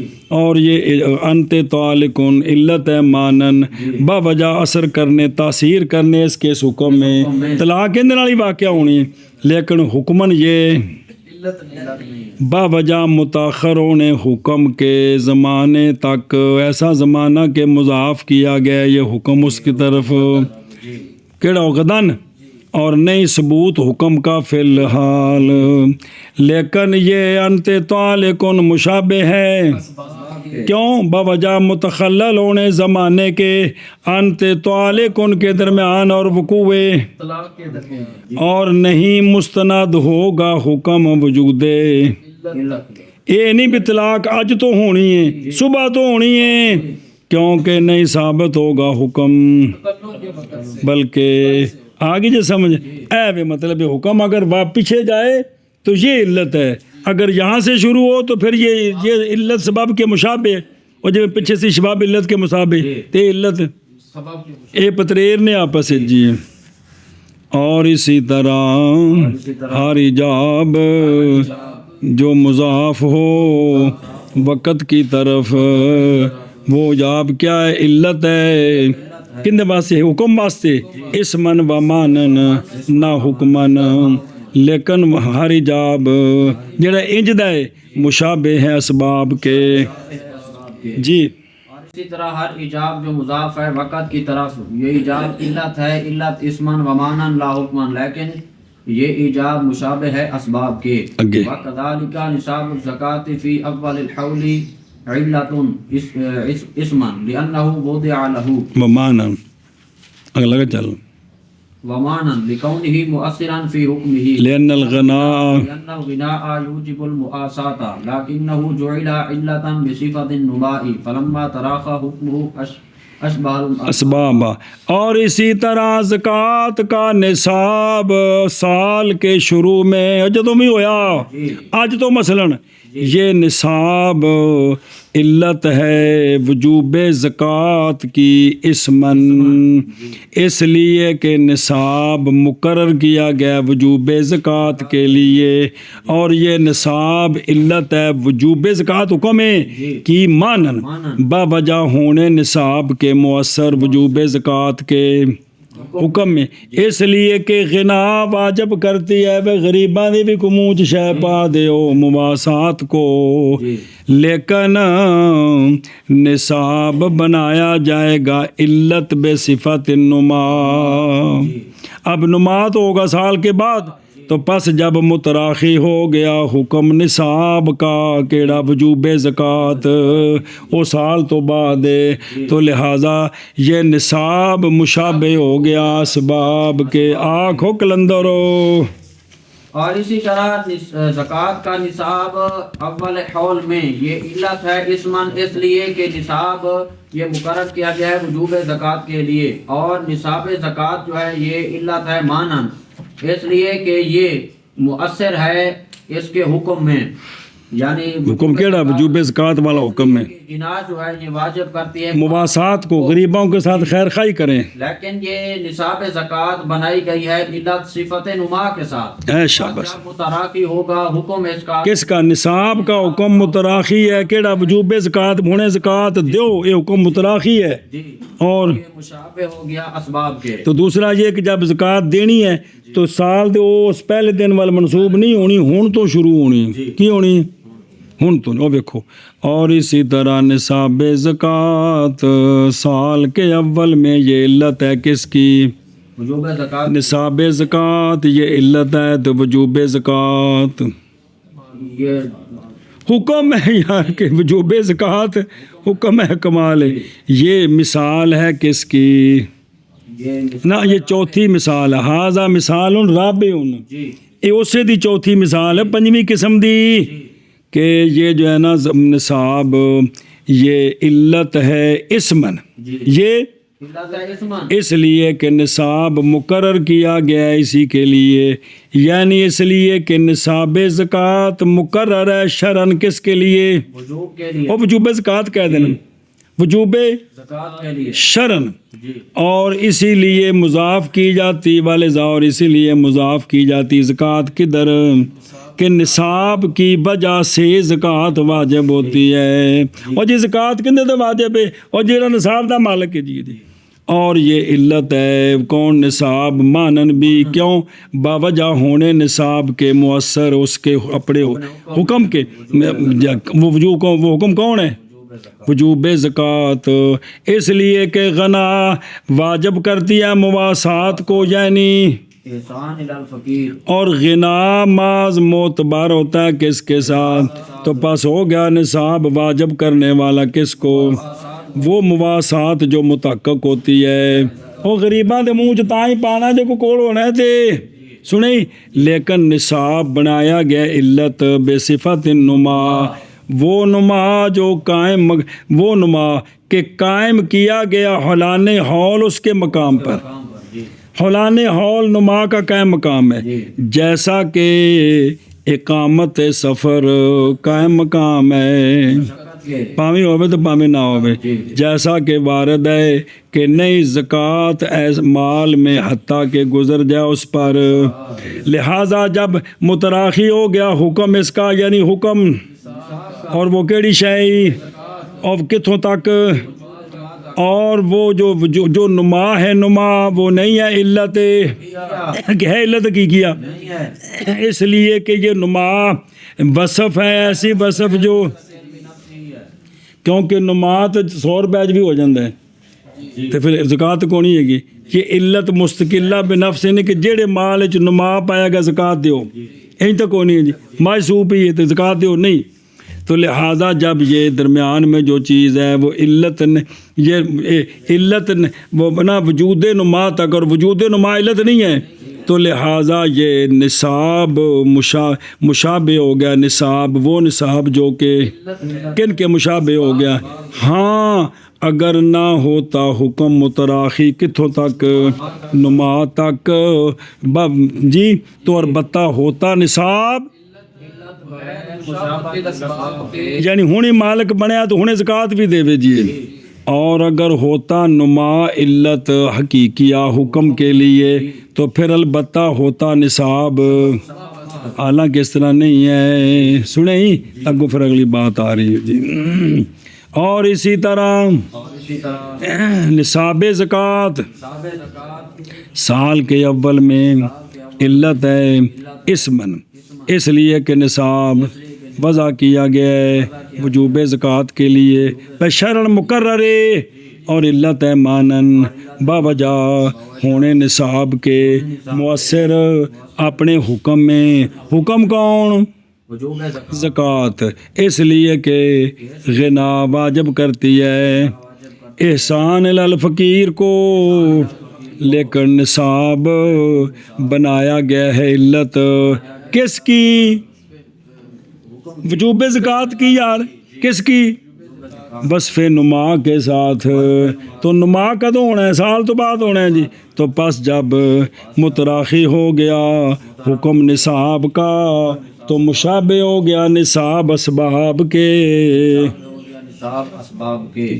اور یہ انت طالقن علت ہے مانن با وجہ اثر کرنے تاثیر کرنے اس کے حکم میں، طلاق کہنے نال ہی واقع ہونی ہے، لیکن حکمن یہ با وجہ متاخر ہونے حکم کے زمانے تک، ایسا زمانہ کہ مضاف کیا گیا یہ حکم اس کی طرف کیڑا غدن، اور نہیں ثبوت حکم کا فی الحال. لیکن یہ انت طالقن مشابہ ہے، کیوں؟ بوجہ متخلل ہونے زمانے کے انت طالقن کے درمیان اور وقوع طلاق کے درمیان، اور نہیں مستند ہوگا حکم وجود. یہ نہیں بھی طلاق اج تو ہونی ہے صبح تو ہونی ہے، کیونکہ نہیں ثابت ہوگا حکم، بلکہ آگے جو سمجھ اے مطلب حکم اگر پیچھے جائے تو یہ علت ہے، اگر یہاں سے شروع ہو تو پھر یہ علت سبب کے مشابہ، اور جب پیچھے سے شباب علت کے مشابہ تے علت اے پتریر نے آپس جی. اور اسی طرح ہر ایجاب جو مضاف ہو وقت کی طرف، وہ ایجاب کیا ہے؟ علت ہے کن واسطے؟ حکم واسطے، اسمن و مانن نہ حکمن، لیکن ہر ایجاب جڑا انجدہ ہے مشابہ ہے اسباب کے. جی اور اسی طرح ہر ایجاب جو مضاف ہے وقت کی طرف، یہ ایجاب علت ہے علت اسمن و مانن لا حکمن، لیکن یہ ایجاب مشابہ ہے اسباب کے. وَكَذَلِكَ نِصَابُ الزَّكَاةِ فِي أَوَّلِ الْحَوْلِ عِلَّةٌ اسمًا لِأَنَّهُ وُضِعَ لَهُ ومانن اگلا چل ومانا لكونه مؤثرا في حكمه لأن الغناء يوجب المؤاساة لكنه جعل علة بصفة النباء فلما تراخى حكمه اشبه اسباب. اور اسی طرح زکوٰۃ کا نصاب سال کے شروع میں جدوں بھی ہویا، اج تو مثلاً یہ نصاب علت ہے وجوب زکوٰۃ کی اسمن، اس لیے کہ نصاب مقرر کیا گیا وجوب زکوٰۃ کے لیے، اور یہ نصاب علت ہے وجوب زکوٰۃ حکم کی مانن باوجہ ہونے نصاب کے مؤثر وجوب زکوٰۃ کے حکم میں، اس لیے کہ غنا واجب کرتی ہے وہ غریباں دی بھی کموچ شے پا دیو مواسات کو، لیکن نصاب بنایا جائے گا علت بے صفت نما، اب نما تو ہوگا سال کے بعد، تو پس جب متراخی ہو گیا حکم نصاب کا کیڑا وجوب زکوٰۃ وہ سال تو بعد ہے، تو لہٰذا یہ نصاب مشابہ ہو گیا اسباب کے، آنکھو کلندرو۔ اور اسی طرح زکوٰۃ کا نصاب اول حول میں یہ علت ہے اسمن، اس لیے کہ نصاب یہ مقرر کیا گیا ہے وجوب زکوٰۃ کے لیے، اور نصاب زکوٰۃ جو ہے یہ علت ہے مانن، اس لیے کہ یہ مؤثر ہے اس کے حکم میں، یعنی حکم کیڑا وجوب زکوٰۃ والا حکم ہے، گنا جو ہے یہ واجب کرتی ہے مواسات کو، غریبوں کے ساتھ خیر خواہی کریں، لیکن یہ نصاب زکوٰۃ بنائی گئی ہے علت صفت نما کے ساتھ، اے شاباش۔ جب متراخی ہوگا حکم اس کا، کس کا؟ نصاب کا حکم متراخی ہے، کیڑا وجوب زکوٰۃ ہونے زکوٰۃ دیو، یہ حکم متراخی ہے، جی، اور یہ مشابہ ہو گیا اسباب کے۔ تو دوسرا یہ کہ جب زکوٰۃ دینی ہے تو سال دے اس پہلے دن وال منسوب نہیں ہونی، ہون تو شروع ہونی، کی ہونی؟ ہون تو وہ دیکھو۔ اور اسی طرح نصاب زکوٰۃ سال کے اول میں یہ علت ہے کس کی؟ وجوب زکوٰۃ، نصاب زکوٰۃ یہ علت ہے تو وجوب زکوٰۃ یہ حکم ہے یار کہ وجوب زکوٰۃ حکم ہے، کمال ہے۔ یہ مثال ہے کس کی؟ یہ نہ یہ چوتھی مثال ہے، ہاذا مثال رابع، جی یہ اسے دی چوتھی مثال ہے، پنجویں قسم دی، کہ یہ جو ہے نا نصاب یہ علت ہے اسمن، یہ علت ہے اسمن، اس لیے کہ نصاب مقرر کیا گیا ہے اسی کے لیے، یعنی اس لیے کہ نصاب زکوٰۃ مقرر ہے شرعن کس کے لیے؟ وجوب کے لیے، اور وجوب زکوٰۃ کہہ دینا، وجوب زکوٰۃ کے لیے، شرعن، جی اور اسی لیے مضاف کی جاتی والے، اور اسی لیے مضاف کی جاتی زکوٰۃ کدھر؟ کہ نصاب کی وجہ سے زکوٰۃ واجب ہوتی ہے، اور جی زکوٰۃ کندے تے واجب ہے؟ اور جیڑا نصاب دا مالک ہے جی، اور یہ علت ہے کون؟ نصاب مانن بھی، کیوں؟ باوجہ ہونے نصاب کے مؤثر اس کے اپنے حکم کے، وہ حکم کون ہے؟ وجوب زکوٰۃ، اس لیے کہ غنا واجب کرتی ہے مواسات کو، یعنی احسان الی الفقیر، اور غنا ماز معتبر ہوتا ہے کس کے ساتھ؟ تو پس ہو گیا نصاب واجب کرنے والا کس کو؟ وہ مواسات جو متحقق ہوتی ہے، وہ غریباں دے منہ چ تاں ہی پانا جو کو کول ہونا تے سنیں، لیکن نصاب بنایا گیا علت بے صفت نما، وہ نما جو قائم، وہ نما کہ قائم کیا گیا حولان حول اس کے مقام پر، حولان حول نما کا قائم مقام ہے، جیسا کہ اقامت سفر قائم مقام ہے، پاویں ہوئے تو پاویں نہ ہوئے، جیسا کہ وارد ہے کہ نئی زکوٰۃ ایس مال میں حتیٰ کہ گزر جائے اس پر، لہٰذا جب متراخی ہو گیا حکم اس کا، یعنی حکم، اور وہ کیڑی شے، اور کتھوں تک، اور وہ جو نما ہے، نما وہ نہیں ہے علت، کہ ہے علت کی کیا؟ اس لیے کہ یہ نما وصف ہے، ایسی وصف جو، کیونکہ نما تو 100 روپے بھی ہو جاتا ہے، تو پھر زکوٰۃ کون ہے گی؟ یہ علت مستقلہ بنفس نہیں کہ جیڑے مال چ نما پائے گا زکوٰۃ دیو، این تو کوئی نہیں ہے جی، موصوف ہی ہے تو زکوٰۃ دیو نہیں۔ تو لہٰذا جب یہ درمیان میں جو چیز ہے وہ علت، یہ علت وہ بنا وجود نما تک، اور وجود نما علت نہیں ہے، تو لہٰذا یہ نصاب مشابہ ہو گیا، نصاب وہ نصاب جو کہ کن کے مشابہ ہو گیا؟ ہاں اگر نہ ہوتا حکم متراخی کتھوں تک؟ نما تک جی، تو البتہ ہوتا نصاب مشابہت اسباب کے یعنی ہونی مالک بنیا تو ہونے زکوٰۃ بھی دے جی. اور اگر ہوتا نما علت حقیقیہ حکم کے لیے تو پھر البتہ ہوتا نصاب، حالانکہ اس طرح نہیں ہے. سنیں ہی اگو پھر اگلی بات آ رہی ہے جی. اور اسی طرح نصاب زکوٰۃ سال کے اول میں علت ہے اسمن، اس لیے کہ نصاب وضع کیا گیا ہے وجوب زکوٰۃ کے لیے بشرع مقرر، اور علت ہے مانن باوجہ ہونے نصاب کے مؤثر اپنے حکم میں. حکم کون؟ وجوب زکوٰۃ، اس لیے کہ غنا واجب کرتی ہے احسان الفقیر کو، لیکن نصاب بنایا گیا ہے علت کس کی؟ وجوب زکوٰۃ کی یار. کس کی؟ وصف نما کے ساتھ. تو نما کدوں ہونا ہے؟ سال تو بعد ہونا ہے جی. تو پس جب متراخی ہو گیا حکم نصاب کا تو مشابہ ہو گیا نصاب اسباب کے. نصاب اسباب کے.